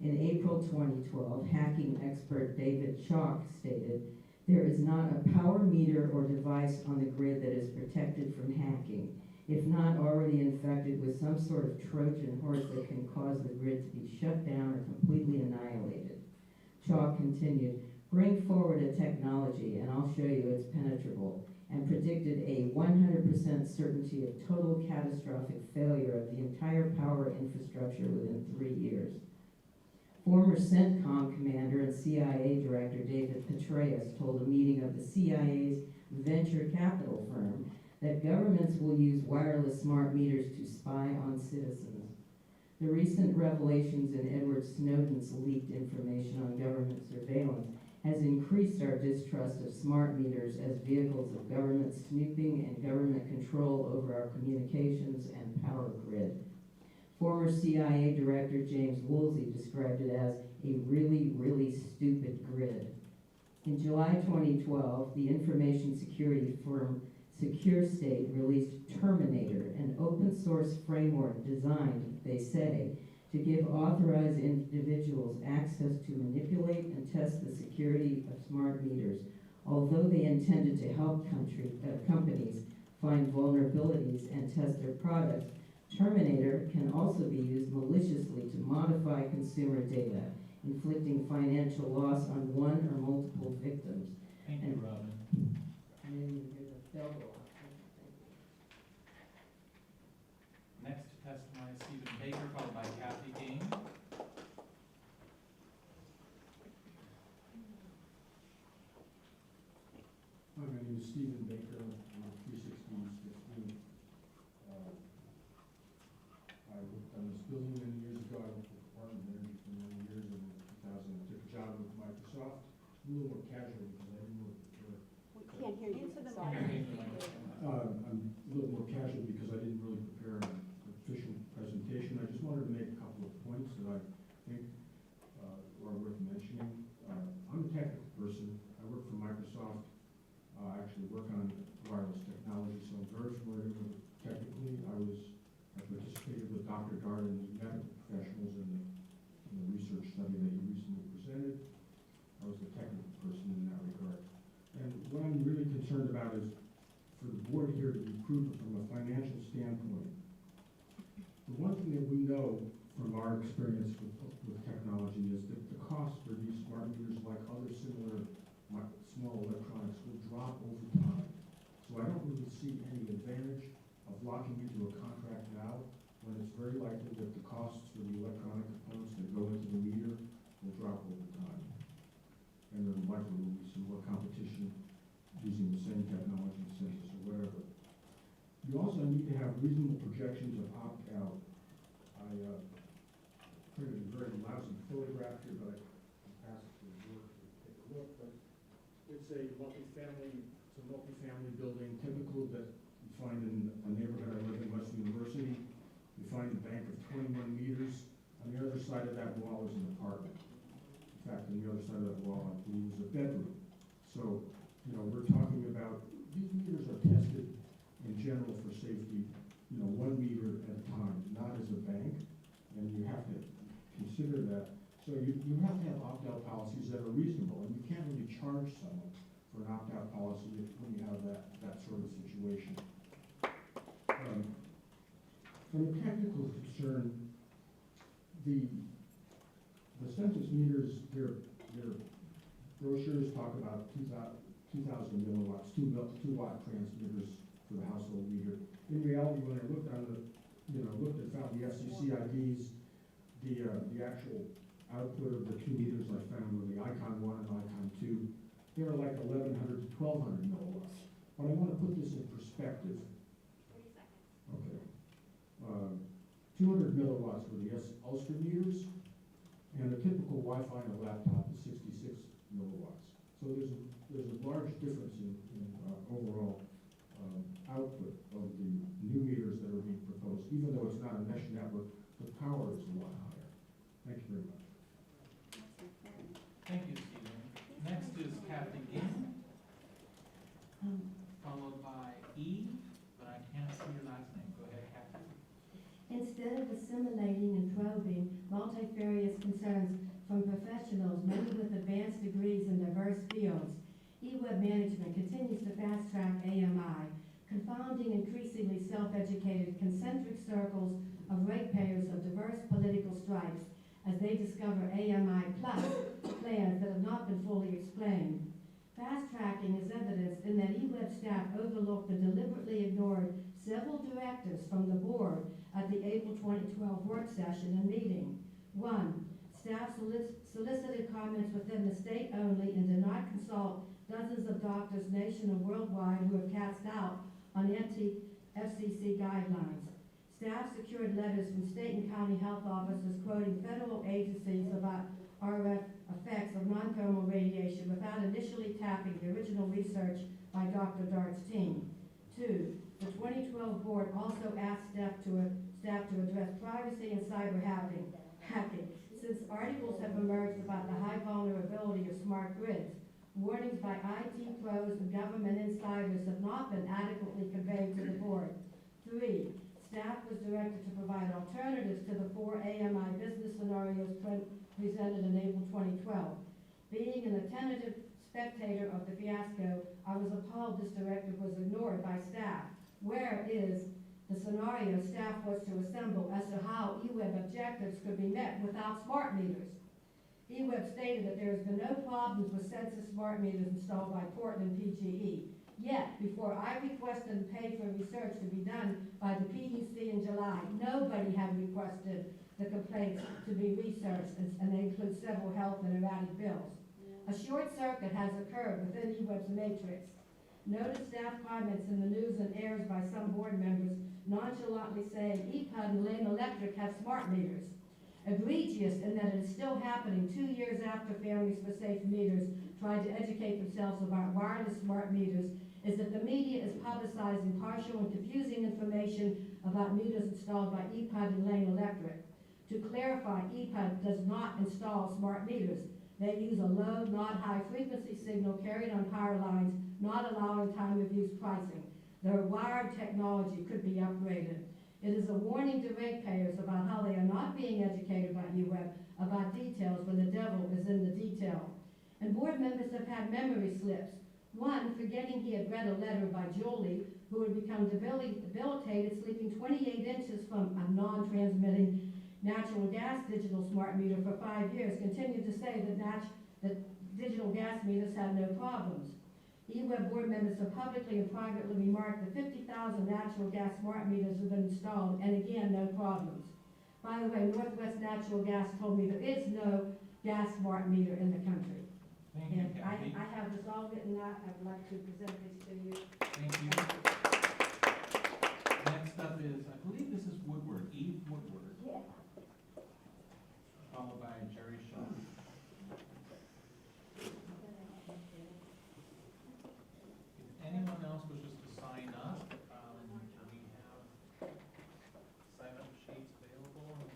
In April 2012, hacking expert David Chalk stated, there is not a power meter or device on the grid that is protected from hacking, if not already infected with some sort of Trojan horse that can cause the grid to be shut down or completely annihilated. Chalk continued, bring forward a technology and I'll show you it's penetrable, and predicted a 100% certainty of total catastrophic failure of the entire power infrastructure within 3 years. Former CENTCOM commander and CIA director David Petraeus told a meeting of the CIA's venture capital firm that governments will use wireless smart meters to spy on citizens. The recent revelations in Edward Snowden's leaked information on government surveillance has increased our distrust of smart meters as vehicles of government snooping and government control over our communications and power grid. Former CIA Director James Woolsey described it as a really, really stupid grid. In July 2012, the information security firm Secure State released Terminator, an open source framework designed, they say, to give authorized individuals access to manipulate and test the security of smart meters, although they intended to help companies find vulnerabilities and test their products. Terminator can also be used maliciously to modify consumer data, inflicting financial loss on one or multiple victims. Thank you, Robin. Next to testify, Stephen Baker, followed by Kathy Dean. Hi, my name is Stephen Baker. I'm 316 15. I worked on this building many years ago. I worked for the Department of Energy for many years, and in 2000 I took a job with Microsoft. A little more casual because I didn't really prepare. We can't hear you. Sorry. I'm a little more casual because I didn't really prepare an official presentation. I just wanted to make a couple of points that I think are worth mentioning. I'm a technical person. I work for Microsoft. I actually work on wireless technology, so I'm very familiar with it technically. I participated with Dr. Darden and the medical professionals in the research study that you recently presented. I was the technical person in that regard. And what I'm really concerned about is for the board here to be prudent from a financial standpoint. The one thing that we know from our experience with technology is that the cost for these smart meters, like other similar small electronics, will drop over time. So I don't really see any advantage of locking into a contract now when it's very likely that the costs for the electronic components that go into the meter will drop over time. And there likely will be some more competition using the same technology, sensors or whatever. You also need to have reasonable projections of opt-out. I printed a very lousy photograph here, but I passed it to the board to take a look. But it's a multifamily building, typical that you find in a neighborhood I live in, West University. You find a bank of 21 meters. On the other side of that wall is an apartment. In fact, on the other side of that wall, I believe, is a bedroom. So, you know, we're talking about, these meters are tested in general for safety, 1 meter at a time, not as a bank. And you have to consider that. So you have to have opt-out policies that are reasonable, and you can't really charge someone for an opt-out policy when you have that sort of situation. From a technical concern, the census meters, their brochures talk about 2,000 milliwatts, 2 watt transmitters for the household meter. In reality, when I looked on looked and found the FCC IDs, the actual output of the 2 meters I found were the Icon 1 and Icon 2. They are like 1,100 to 1,200 milliwatts. But I want to put this in perspective. 40 seconds. Okay. 200 milliwatts were the Ulster meters. And a typical Wi-Fi on a laptop is 66 milliwatts. So there's a large difference in overall output of the new meters that are being proposed. Even though it's not a mesh network, the power is a lot higher. Thank you very much. Thank you, Stephen. Next is Captain Eugene, followed by E, but I can't see your last name. Go ahead, Captain. Instead of assimilating and probing multifarious concerns from professionals, many with advanced degrees in diverse fields, EWEB management continues to fast-track AMI, confounding increasingly self-educated concentric circles of ratepayers of diverse political stripes as they discover AMI plus plans that have not been fully explained. Fast-tracking is evidenced in that EWEB staff overlooked the deliberately ignored several directives from the board at the April 2012 work session and meeting. 1. Staff solicited comments within the state only and did not consult dozens of doctors nation and worldwide who have cast out on anti-FCC guidelines. Staff secured letters from state and county health officers quoting federal agencies about RF effects of non-thermal radiation without initially tapping the original research by Dr. Dart's team. 2. The 2012 board also asked staff to address privacy and cyber hacking, since articles have emerged about the high vulnerability of smart grids. Warnings by IT pros and government insiders have not been adequately conveyed to the board. 3. Staff was directed to provide alternatives to the 4 AMI business scenarios presented in April 2012. Being an attentive spectator of the fiasco, I was appalled this directive was ignored by staff. Where is the scenario staff was to assemble as to how EWEB objectives could be met without smart meters? EWEB stated that there has been no problems with census smart meters installed by Portland PGE. Yet, before I requested and paid for research to be done by the PUC in July, nobody had requested the complaints to be researched, and they include several health and erratic bills. A short circuit has occurred within EWEB's matrix. Noted staff comments in the news and airs by some board members nonchalantly saying EPUD and Lane Electric have smart meters. Egregious in that it is still happening 2 years after Families for Safe Meters tried to educate themselves about wireless smart meters is that the media is publicizing partial and confusing information about meters installed by EPUD and Lane Electric. To clarify, EPUD does not install smart meters. They use a low, not high frequency signal carried on power lines, not allowing time of use pricing. Their wired technology could be upgraded. It is a warning to ratepayers about how they are not being educated by EWEB about details when the devil is in the detail. And board members have had memory slips. One, forgetting he had read a letter by Julie, who had become debilitated, sleeping 28 inches from a non-transmitting natural gas digital smart meter for 5 years, continued to say that digital gas meters had no problems. EWEB board members have publicly and privately remarked that 50,000 natural gas smart meters have been installed, and again, no problems. By the way, Northwest Natural Gas told me there is no gas smart meter in the country. Thank you, And Kathy. I have this all written out. I would like to present this to you. Thank you. Next up is, I believe this is Woodward, Eve Woodward. Yeah. Followed by Jerry Shaw. If anyone else wishes to sign up, we have sign-up sheets available.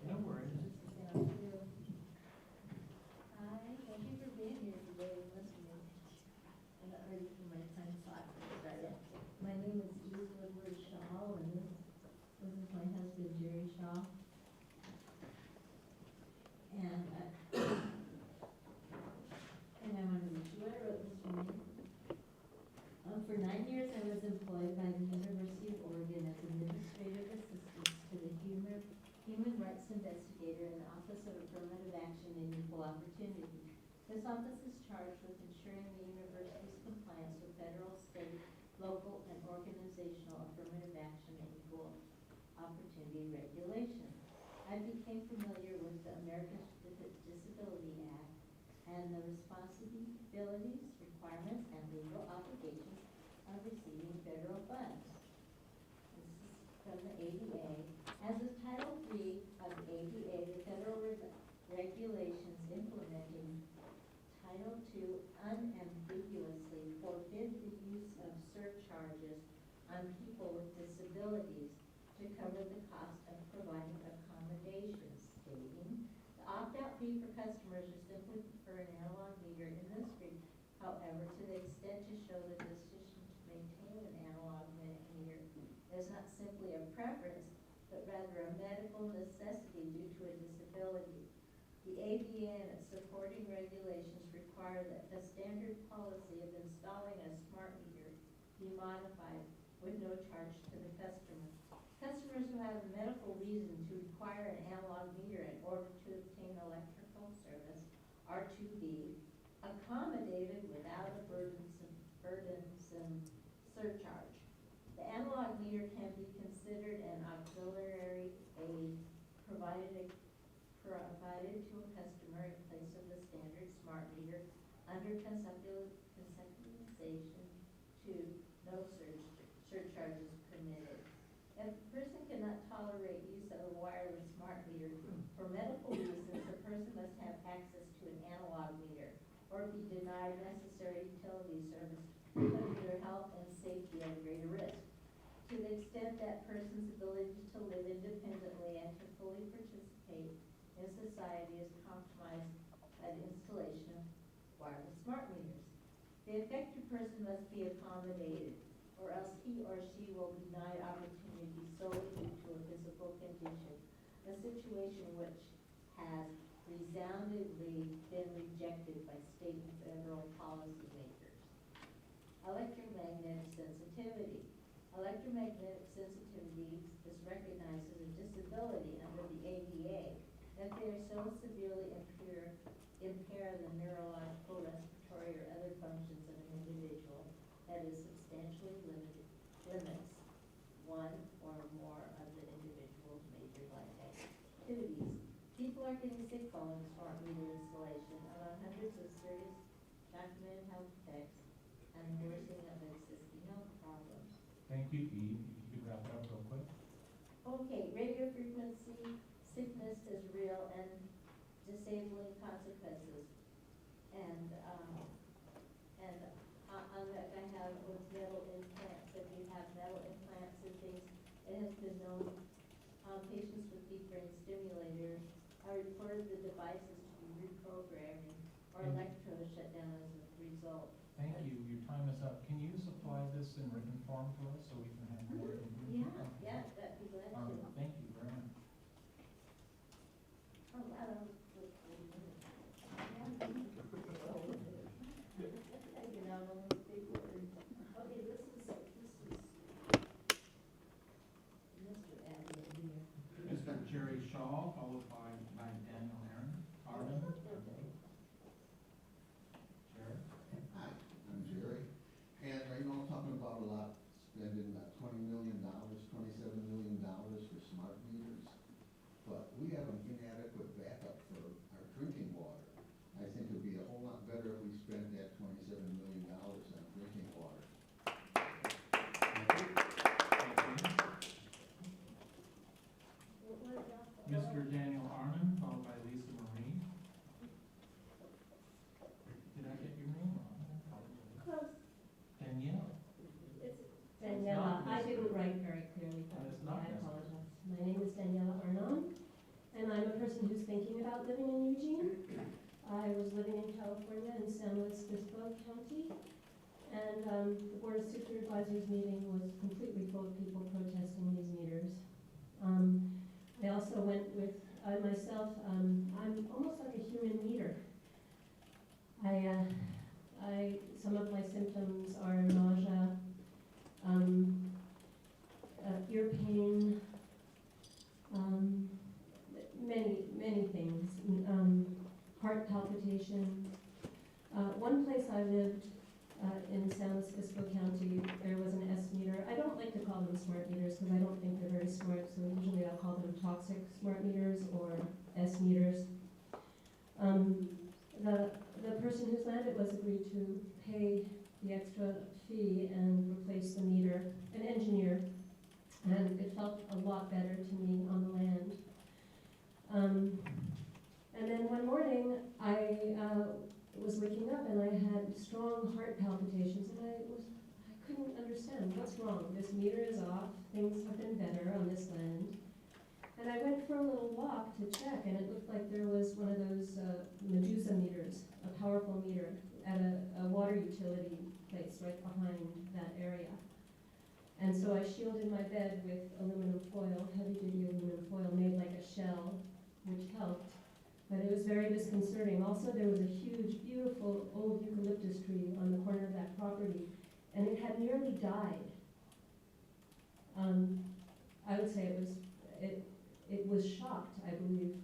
No worries. Hi, thank you for being here today and listening. I'm not ready for my time slot yet. My name is Eve Woodward Shaw, and this is my husband Jerry Shaw. And I wanted to read you what I wrote this morning. For 9 years, I was employed by the University of Oregon as administrative assistant to the Human Rights Investigator in the Office of Affirmative Action and Equal Opportunity. This office is charged with ensuring the university's compliance with federal, state, local, and organizational affirmative action and equal opportunity regulation. I became familiar with the Americans with Disability Act and the responsibilities, requirements and legal obligations of receiving federal funds. This is from the ADA. As of Title III of the ADA, the federal regulations implementing Title II unambiguously forbid the use of surcharges on people with disabilities to cover the cost of providing accommodations, stating the opt-out fee for customers who simply prefer an analog meter in this group. However, to the extent to show the decision to maintain an analog meter is not simply a preference, but rather a medical necessity due to a disability. The ADA and its supporting regulations require that the standard policy of installing a smart meter be modified with no charge to the customer. Customers who have a medical reason to require an analog meter in order to obtain electrical service are to be accommodated without a burdensome surcharge. The analog meter can be considered an auxiliary aid provided to a customer in place of the standard smart meter under conceptualization to no surcharges permitted. If a person cannot tolerate use of a wireless smart meter, for medical reasons, the person must have access to an analog meter or be denied necessary utility service, putting their health and safety at greater risk. To the extent that person's ability to live independently and to fully participate in society is compromised by the installation of wireless smart meters. The affected person must be accommodated, or else he or she will be denied opportunity solely due to a physical condition, a situation which has resoundingly been rejected by state and federal policymakers. Electromagnetic sensitivity. Electromagnetic sensitivity is recognized as a disability under the ADA if they are so severely impair the neurological, respiratory, or other functions of an individual that is substantially limits one or more of the individual's major life activities. People are getting sick following smart meter installation, among hundreds of serious documented health effects and worsening of existing health problems. Thank you, Eve. If you could wrap it up real quick. Okay, radio frequency sickness is real and disabling consequences. And on that I have with metal implants, if you have metal implants and things, it has been known patients with deep brain stimulators are reported the devices to be reprogramming or electrodes shut down as a result. Thank you. Your time is up. Can you supply this in written form to us so we can have more information? Yeah, that'd be glad All to. right, thank you very much. Oh, I don't. Okay, this is Mr. Admin here. Mr. Jerry Shaw, followed by Daniel Arden. Jerry? Hi, I'm Jerry. And I'm talking about a lot, spending $20 million, $27 million for smart meters. But we have an inadequate backup for our drinking water. I think it would be a whole lot better if we spent that $27 million on drinking water. Mr. Daniel Arnon, followed by Lisa Marie. Did I get your name wrong? Close. Danielle. It's Daniela. I didn't write very clearly, but It's not I apologize. My name is Daniela Arnon, and I'm a person who's thinking about living in Eugene. I was living in California in San Luis Obispo County, and the Board of Supervisors meeting was completely full of people protesting these meters. I also went with, I myself, I'm almost like a human meter. Some of my symptoms are nausea, ear pain, many things, heart palpitation. One place I lived in San Luis Obispo County, there was an S meter. I don't like to call them smart meters because I don't think they're very smart, so usually I'll call them toxic smart meters or S meters. The the person whose land it was agreed to pay the extra fee and replace the meter, an engineer, and it felt a lot better to me on the land. And then one morning, I was waking up and I had strong heart palpitations, and I couldn't understand what's wrong. This meter is off, things have been better on this land. And I went for a little walk to check, and it looked like there was one of those Medusa meters, a powerful meter, at a water utility place right behind that area. And so I shielded my bed with aluminum foil, heavy-duty aluminum foil made like a shell, which helped. But it was very disconcerting. Also, there was a huge, beautiful old eucalyptus tree on the corner of that property, and it had nearly died. I would say it was shocked, I believe,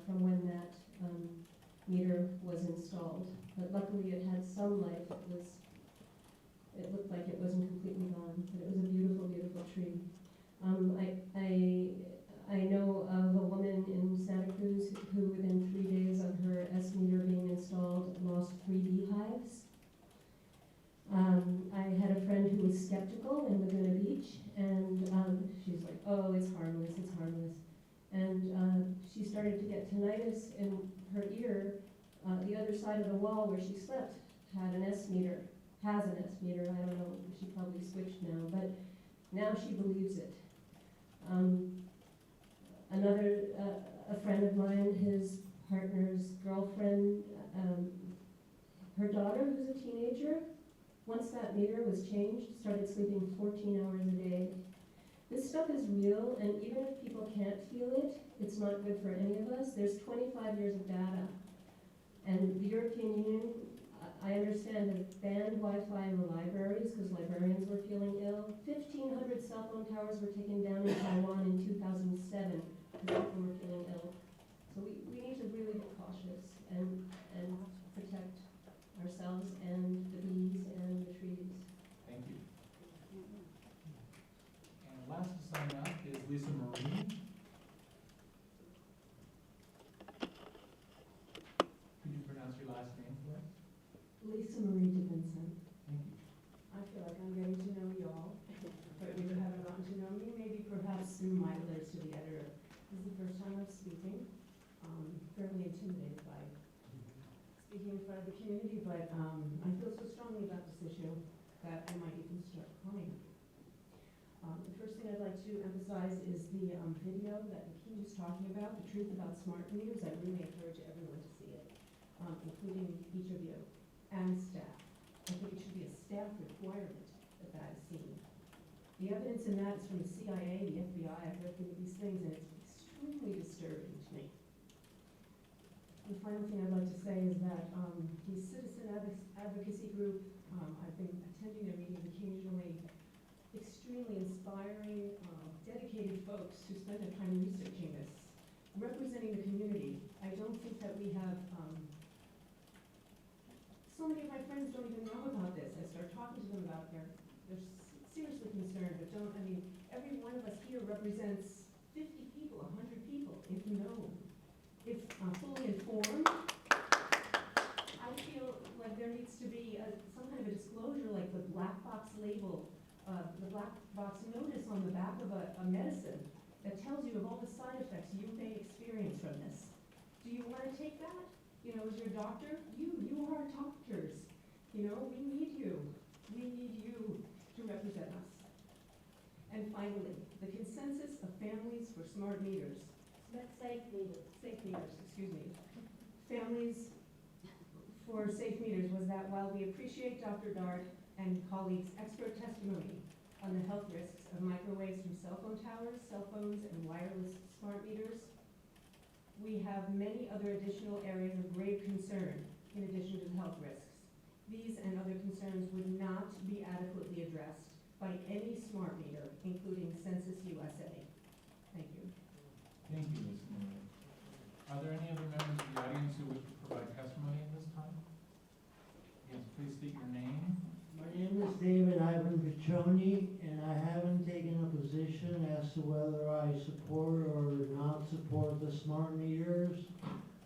from when that meter was installed. But luckily, it had some life. It looked like it wasn't completely gone, but it was a beautiful, beautiful tree. I know of a woman in Santa Cruz who, within 3 days of her S meter being installed, lost 3 beehives. I had a friend who was skeptical in Laguna Beach, and she's like, oh, it's harmless, it's harmless. And she started to get tinnitus in her ear. The other side of the wall where she slept had an S meter, has an S meter, I don't know, she probably switched now, but now she believes it. A friend of mine, his partner's girlfriend, her daughter, who's a teenager, once that meter was changed, started sleeping 14 hours a day. This stuff is real, and even if people can't feel it, it's not good for any of us. There's 25 years of data. And the European Union, I understand, has banned Wi-Fi in the libraries because librarians were feeling ill. 1,500 cell phone towers were taken down in Taiwan in 2007 because people were feeling ill. So we need to really be cautious and protect ourselves and the bees and the trees. Thank you. And last to sign up is Lisa Marie. Could you pronounce your last name for us? Lisa Marie DeVincent. Thank you. I feel like I'm getting to know y'all, but you haven't gotten to know me, maybe perhaps through my letters to the editor. This is the first time I'm speaking. Fairly intimidated by speaking in front of the community, but I feel so strongly about this issue that I might even start crying. The first thing I'd like to emphasize is the video that Eugene was talking about, the truth about smart meters. I really encourage everyone to see it, including each of you and staff. I think it should be a staff requirement that is seen. The evidence in that is from the CIA, the FBI. I've read through these things, and it's extremely disturbing to me. The final thing I'd like to say is that the citizen advocacy group, I've been attending their meetings occasionally, extremely inspiring, dedicated folks who spend their time researching this, representing the community. I don't think that we have, so many of my friends don't even know about this. I start talking to them about it, they're seriously concerned, but every one of us here represents 50 people, 100 people, if known. If fully informed, I feel like there needs to be some kind of a disclosure, like the black box label, the black box notice on the back of a medicine that tells you of all the side effects you may experience from this. Do you want to take that? You know, as your doctor, you are doctors. You know, we need you. We need you to represent us. And finally, the consensus of families for smart meters. Safe meters. Safe meters, excuse me. Families for safe meters was that while we appreciate Dr. Dart and colleagues' expert testimony on the health risks of microwaves from cell phone towers, cell phones, and wireless smart meters, we have many other additional areas of grave concern in addition to the health risks. These and other concerns would not be adequately addressed by any smart meter, including Census USA. Thank you. Thank you, Ms. Marie. Are there any other members of the audience who wish to provide testimony at this time? Yes, please state your name. My name is David Ivan Piccioni, and I haven't taken a position as to whether I support or not support the smart meters.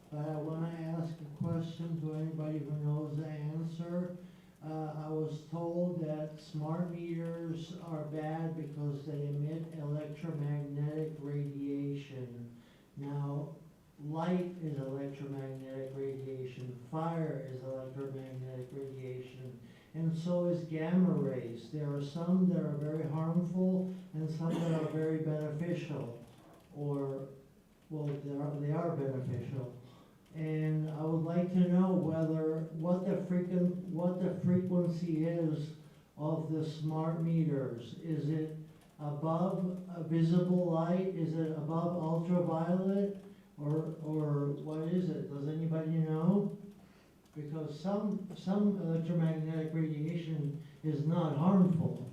But I want to ask a question to any anybody who knows the answer. I was told that smart meters are bad because they emit electromagnetic radiation. Now, light is electromagnetic radiation, fire is electromagnetic radiation, and so is gamma rays. There are some that are very harmful and some that are very beneficial, or, well, they are beneficial. And I would like to know what the frequency is of the smart meters. Is it above a visible light? Is it above ultraviolet? Or what is it? Does anybody know? Because some electromagnetic radiation is not harmful.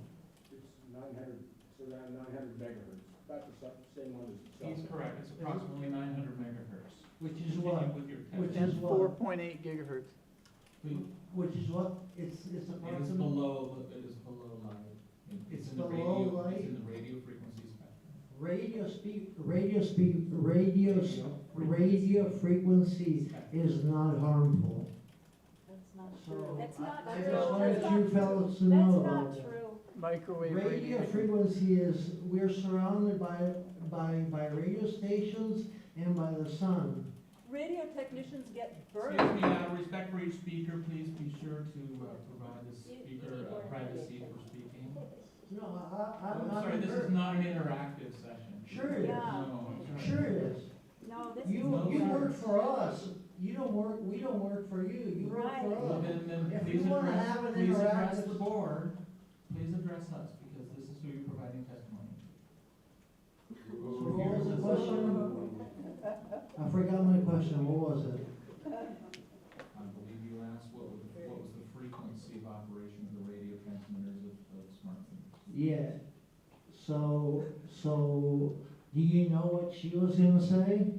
It's 900, it's around 900 megahertz, about the same one as the cell He's phone. correct, it's approximately 900 megahertz. Which is what? With your Which test. is what? 4.8 gigahertz. Which is what? It's It is approximately. below light. It's in the below radio, light? It's in the radio frequency spectrum. Radio frequency is not harmful. That's not So true. That's not I true. just wanted That's you not- fellows to know That's about not that. true. Microwave Radio radiation. frequency is, we're surrounded by radio stations and by the sun. Radio technicians get burned. Excuse me, out of respect for each speaker, please be sure to provide the speaker privacy for speaking. No, I'm I'm sorry, this is not an interactive session. Sure it is. Yeah. No, I'm sorry. Sure it is. No, this You is. work for us. You don't work, we don't work for you. You work Right. for Well, us. then If please you wanna address, have an please address interactive- the board. Please address us, because this is who you're providing testimony to. So what was the question? I forgot my question. What was it? I believe you asked what was the frequency of operation of the radio transmitters of smartphones. Yeah. So, do you know what she was gonna say?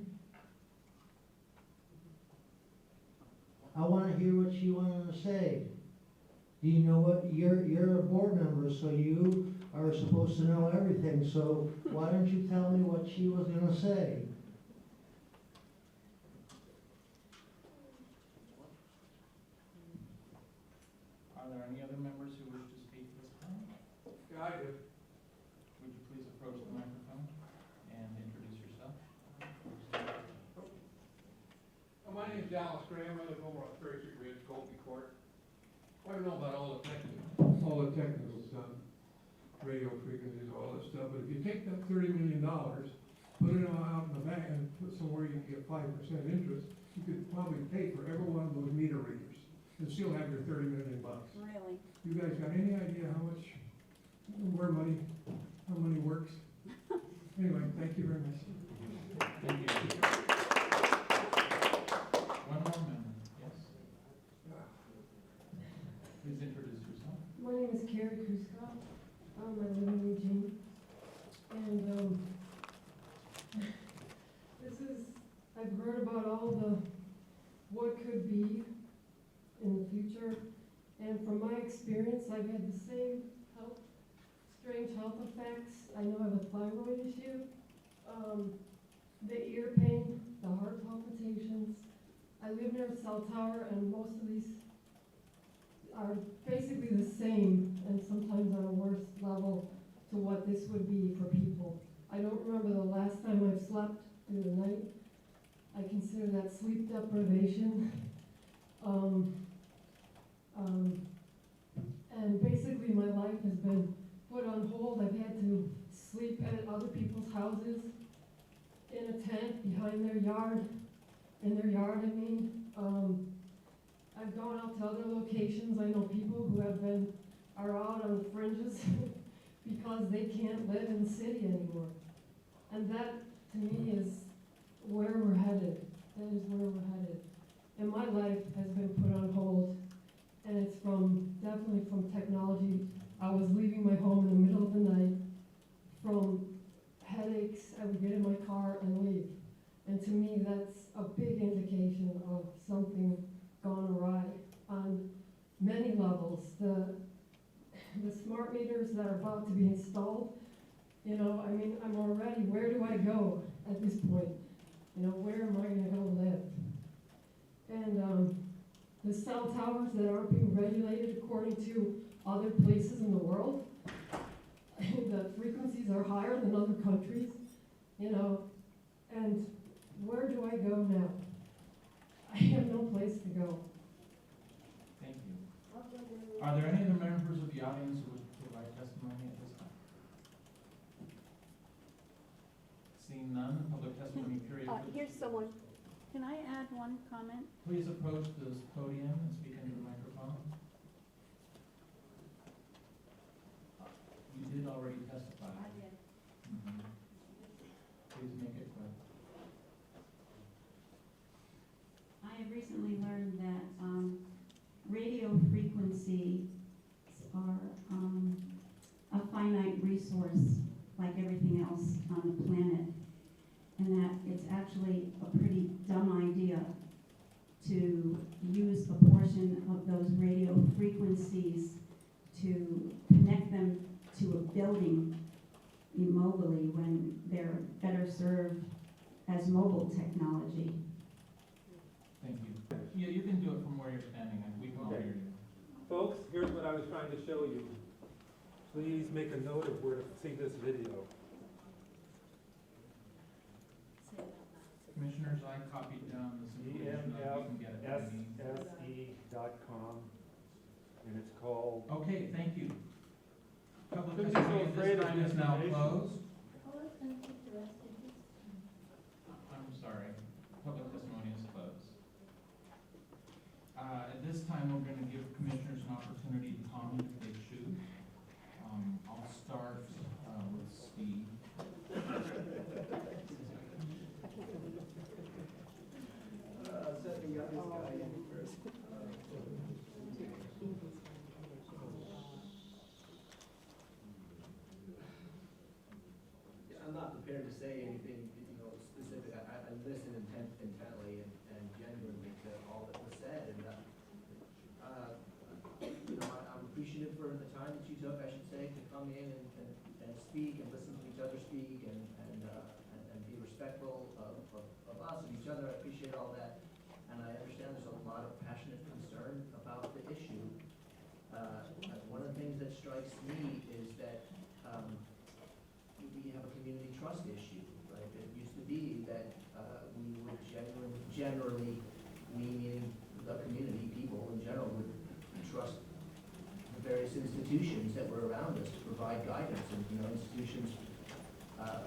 I wanna hear what she wanted to say. Do you know what, you're a board member, so you are supposed to know everything, so why don't you tell me what she was gonna say? Are there any other members who wish to speak at this time? Yeah, I do. Would you please approach the microphone and introduce yourself? My name's Dallas Graham. I live over on Prairie Street Ridge, Colby Court. I don't know about all the technical stuff, radio frequencies, all that stuff, but if you take that $30 million, put it out in the bank and put somewhere you can get 5% interest, you could probably pay for every one of those meter readers and still have your $30 million. Really? You guys got any idea how money works? Anyway, thank you very much. Thank you. One more member, yes? Please introduce yourself. My name is Carrie Kruska. I live in Eugene. And I've heard about all what could be in the future. And from my experience, I've had the same strange health effects. I know I have a thyroid issue, the ear pain, the heart palpitations. I live near a cell tower, and most of these are basically the same, and sometimes on a worse level to what this would be for people. I don't remember the last time I've slept through the night. I consider that sleep deprivation. And basically my life has been put on hold. I've had to sleep at other people's houses in a tent behind their yard, in their yard, I mean. I've gone out to other locations. I know people who are out on the fringes because they can't live in the city anymore. And that, to me, is where we're headed. That is where we're headed. And my life has been put on hold. And it's definitely from technology. I was leaving my home in the middle of the night from headaches. I would get in my car and leave. And to me, that's a big indication of something gone awry on many levels. The smart meters that are about to be installed, I'm already, where do I go at this point? Where am I gonna go live? And the cell towers that aren't being regulated according to other places in the world. The frequencies are higher than other countries, you know, and where do I go now? I have no place to go. Thank you. Are there any other members of the audience who would provide testimony at this time? Seeing none, public testimony period. Here's someone. Can I add one comment? Please approach this podium and speak into the microphone. You did already testify. I did. Mhm. Please make it quick. I have recently learned that radio frequencies are a finite resource like everything else on the planet, and that it's actually a pretty dumb idea to use a portion of those radio frequencies to connect them to a building immobily when they're better served as mobile technology. Thank you. Yeah, you can do it from where you're standing, and we can all hear you. Folks, here's what I was trying to show you. Please make a note of where to see this video. Commissioners, I copied down this information. We can get it. EMFSSE.com, and it's called. Okay, thank you. Public Shouldn't be so testimony at afraid this of time is now information. closed. Oh, it's gonna take the rest of this. I'm sorry, public testimony is closed. At this time, we're gonna give commissioners an opportunity to comment if they choose. I'll start with Steve. Setting up this guy in first. I'm not prepared to say anything, specific. I listened intently and genuinely to all that was said, and I'm appreciative for the time that you took, I should say, to come in and speak and listen to each other speak and be respectful of us and each other. I appreciate all that, and I understand there's a lot of passionate concern about the issue. One of the things that strikes me is that we have a community trust issue, right? It used to be that we would generally, we meaning the community, people in general, would trust the various institutions that were around us to provide guidance, and institutions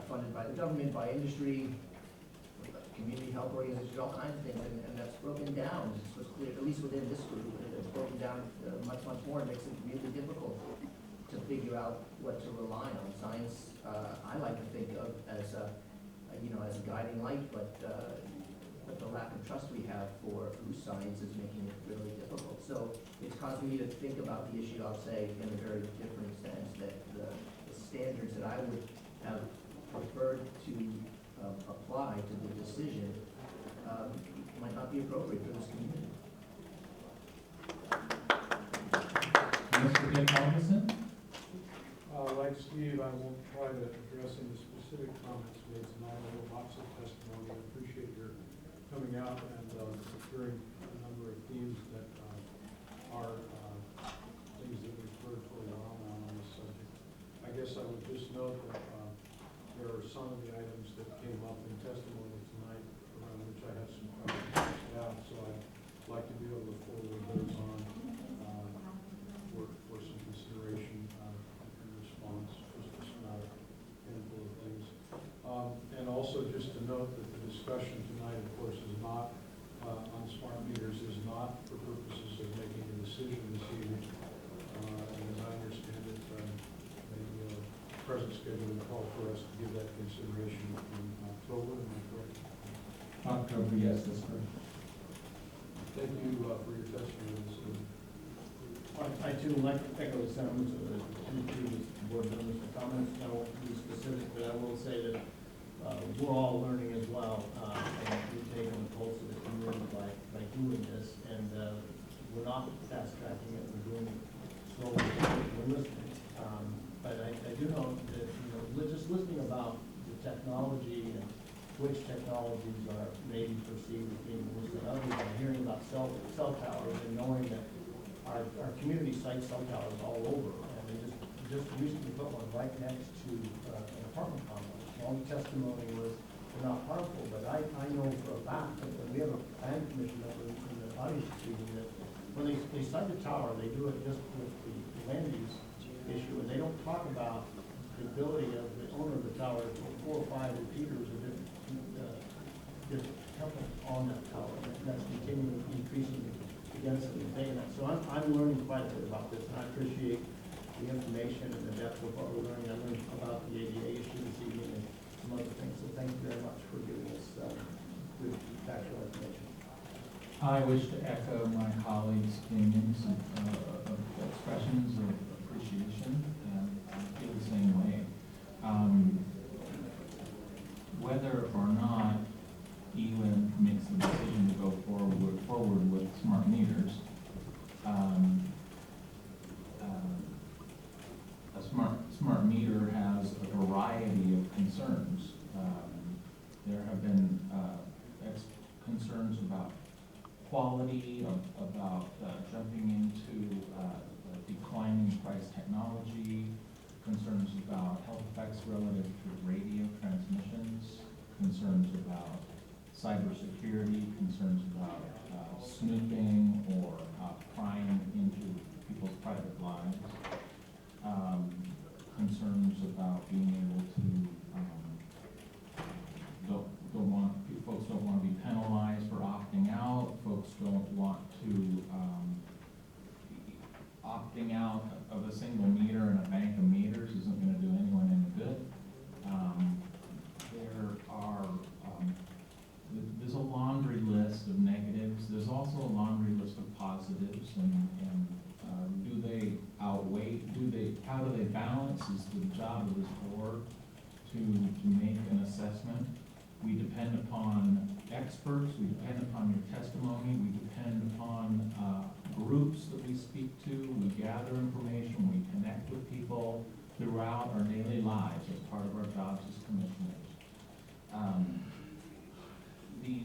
funded by the government, by industry, community health organizations, all kinds of things, and that's broken down. This was clear, at least within this group, it's broken down much more. It makes it really difficult to figure out what to rely on. Science, I like to think of as a guiding light, but the lack of trust we have for science is making it really difficult. So it's causing me to think about the issue, I'll say, in a very different sense, that the standards that I would have preferred to apply to the decision might not be appropriate for this community. Mr. Dick Robinson? Like Steve, I won't try to address any specific comments made tonight. I have lots of testimony. I appreciate your coming out and hearing a number of themes that are things that we've heard for a while now on this subject. I guess I would just note that there are some of the items that came up in testimony tonight around which I have some questions about, so I'd like to be able to forward those on for some consideration and response, just not a handful of things. And also just to note that the discussion tonight, of course, is not on smart meters, is not for purposes of making a decision this evening. And as I understand it, the present schedule will call for us to give that consideration in October, am I correct? October, yes, that's correct. Thank you for your testimony this evening. I too like to echo the sentiments of the two previous board members' comments. I won't be specific, but I will say that we're all learning as well, and we've taken the pulse of the community by doing this, and we're not fast tracking it, we're doing it slowly, we're listening. But I do know that, just listening about the technology and which technologies are maybe perceived as being worse than others, and hearing about cell towers and knowing that our community site cell towers all over. And they just recently put one right next to an apartment complex. All the testimony was they're not harmful, but I know for a fact that when we have a plan commission member in the audience meeting that when they site a tower, they do it just with the land use issue, and they don't talk about the ability of the owner of the tower to put 4 or 5 repeaters of different companies on that tower. And that's continuing increasing the density and taking that. So I'm learning quite a bit about this, and I appreciate the information and the depth of what we're learning. I learned about the ADA issue this evening and some other things. So thank you very much for giving us good factual information. I wish to echo my colleagues' opinions of expressions of appreciation, and I feel the same way. Whether or not EWEB makes the decision to go forward with smart meters, a smart meter has a variety of concerns. There have been concerns about quality, about jumping into declining price technology, concerns about health effects relative to radio transmissions, concerns about cybersecurity, concerns about snooping or prying into people's private lives, concerns about being able to folks don't want to be penalized for opting out. Folks don't want to opting out of a single meter in a bank of meters isn't going to do anyone any good. There's a laundry list of negatives. There's also a laundry list of positives, and do they outweigh? How do they balance? Is the job of this board to make an assessment. We depend upon experts, we depend upon your testimony, we depend upon groups that we speak to, we gather information, we connect with people throughout our daily lives as part of our jobs as commissioners. The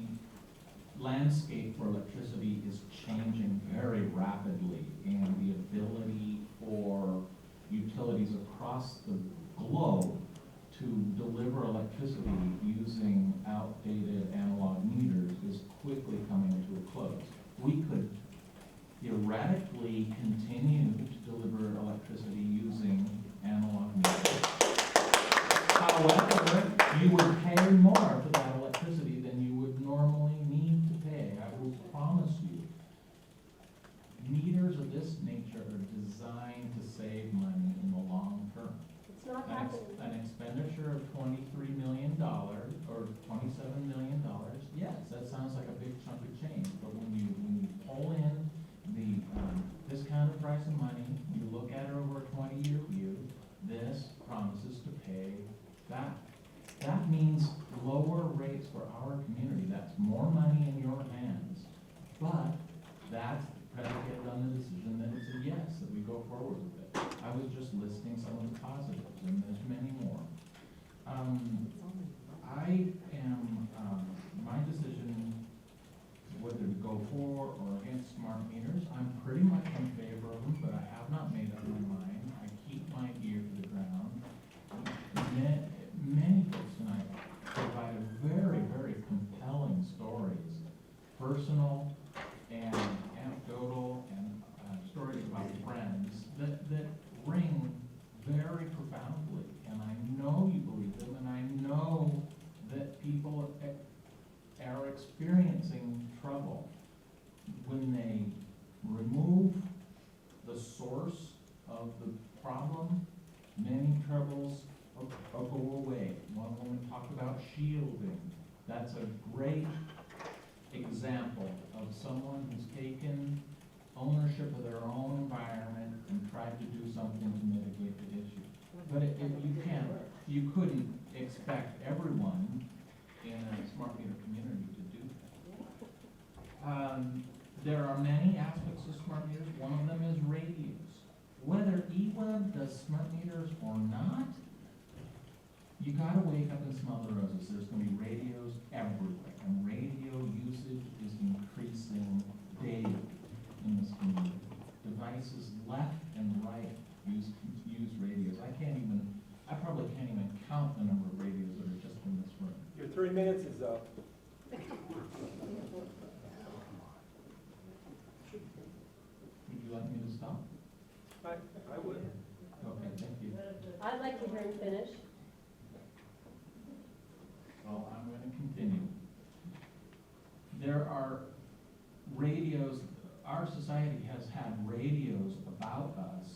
landscape for electricity is changing very rapidly, and the ability for utilities across the globe to deliver electricity using outdated analog meters is quickly coming to a close. We could theoretically continue to deliver electricity using analog meters. However, you would pay more for that electricity than you would normally need to pay. I will promise you, meters of this nature are designed to save money in the long term. It's not happening. An expenditure of $23 million or $27 million, yes, that sounds like a big chunk of change. But when you pull in the discounted price of money, you look at it over a 20-year view, this promises to pay back. That means lower rates for our community. That's more money in your hands. But that's predicated on the decision that it's a yes, that we go forward with it. I was just listing some of the positives, and there's many more. My decision whether to go for or against smart meters, I'm pretty much in favor of them, but I have not made up my mind. I keep my ear to the ground. Many folks tonight provided very, very compelling stories, personal and anecdotal, and stories about friends that ring very profoundly. And I know you believe them, and I know that people are experiencing trouble. When they remove the source of the problem, many troubles go away. One woman talked about shielding. That's a great example of someone who's taken ownership of their own environment and tried to do something to mitigate the issue. But you couldn't expect everyone in a smart meter community to do that. There are many aspects of smart meters. One of them is radios. Whether EWEB does smart meters or not, you gotta wake up and smell the roses. There's gonna be radios everywhere, and radio usage is increasing lights is up. Would you like me to stop? I would. Okay, thank you. I'd like to hear him finish. Well, I'm going to continue. There are radios, our society has had radios about us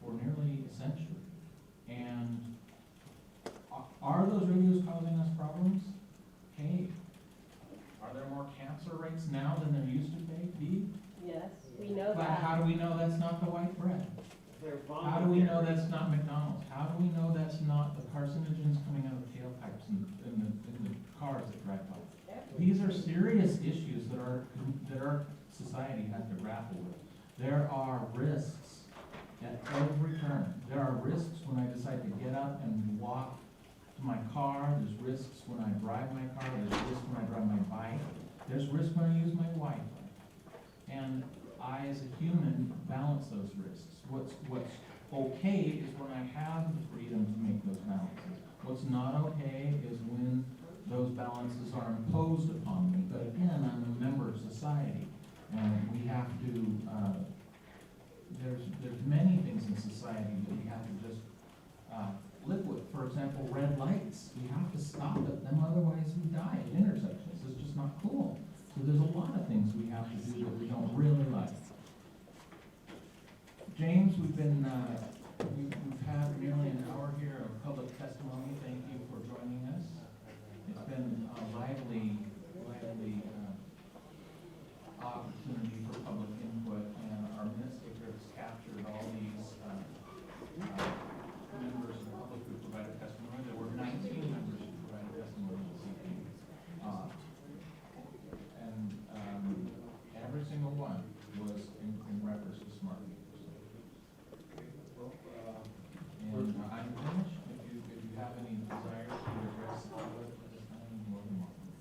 for nearly a century. And are those radios causing us problems? Hey, are there more cancer rates now than there used to be? Yes, we know But that. how do we know that's not the white bread? They're How do we know that's not McDonald's? How do we know that's not the carcinogens coming out of the tailpipes in the cars that drive by? These are serious issues that our society has to grapple with. There are risks at every turn. There are risks when I decide to get up and walk to my car. There's risks when I drive my car. There's risks when I drive my bike. There's risks when I use my Wi-Fi. And I, as a human, balance those risks. What's okay is when I have the freedom to make those balances. What's not okay is when those balances are imposed upon me. But again, I'm a member of society, and we have to, there's many things in society that we have to just live with. For example, red lights. We have to stop at them, otherwise we die at intersections. It's just not cool. So there's a lot of things we have to do that we don't really like. James, we've had nearly an hour here of public testimony. Thank you for joining us. It's been a lively opportunity for public input, and our minutes taker has captured all these members of the public who provided testimony. There were 19 members who provided testimony this evening. Every single one was in reference to smart meters. And I'm finished. If you have any desire to address the public at this time, you're more than welcome.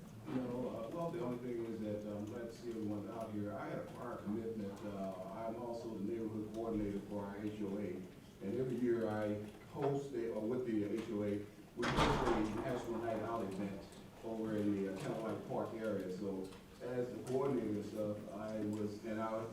Well, the only thing is that I'm glad to see everyone out here. I had a prior commitment. I'm also the neighborhood coordinator for our HOA. And every year I host, with the HOA, we host a National Night Out event over in the Kennewick Park area. So as the coordinator and stuff,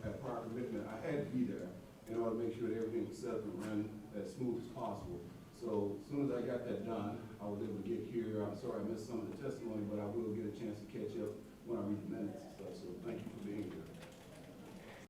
at prior commitment, I had to be there in order to make sure that everything was set up and run as smooth as possible. So as soon as I got that done, I was able to get here. I'm sorry I missed some of the testimony, but I will get a chance to catch up when I read the minutes and stuff. So thank you for being here.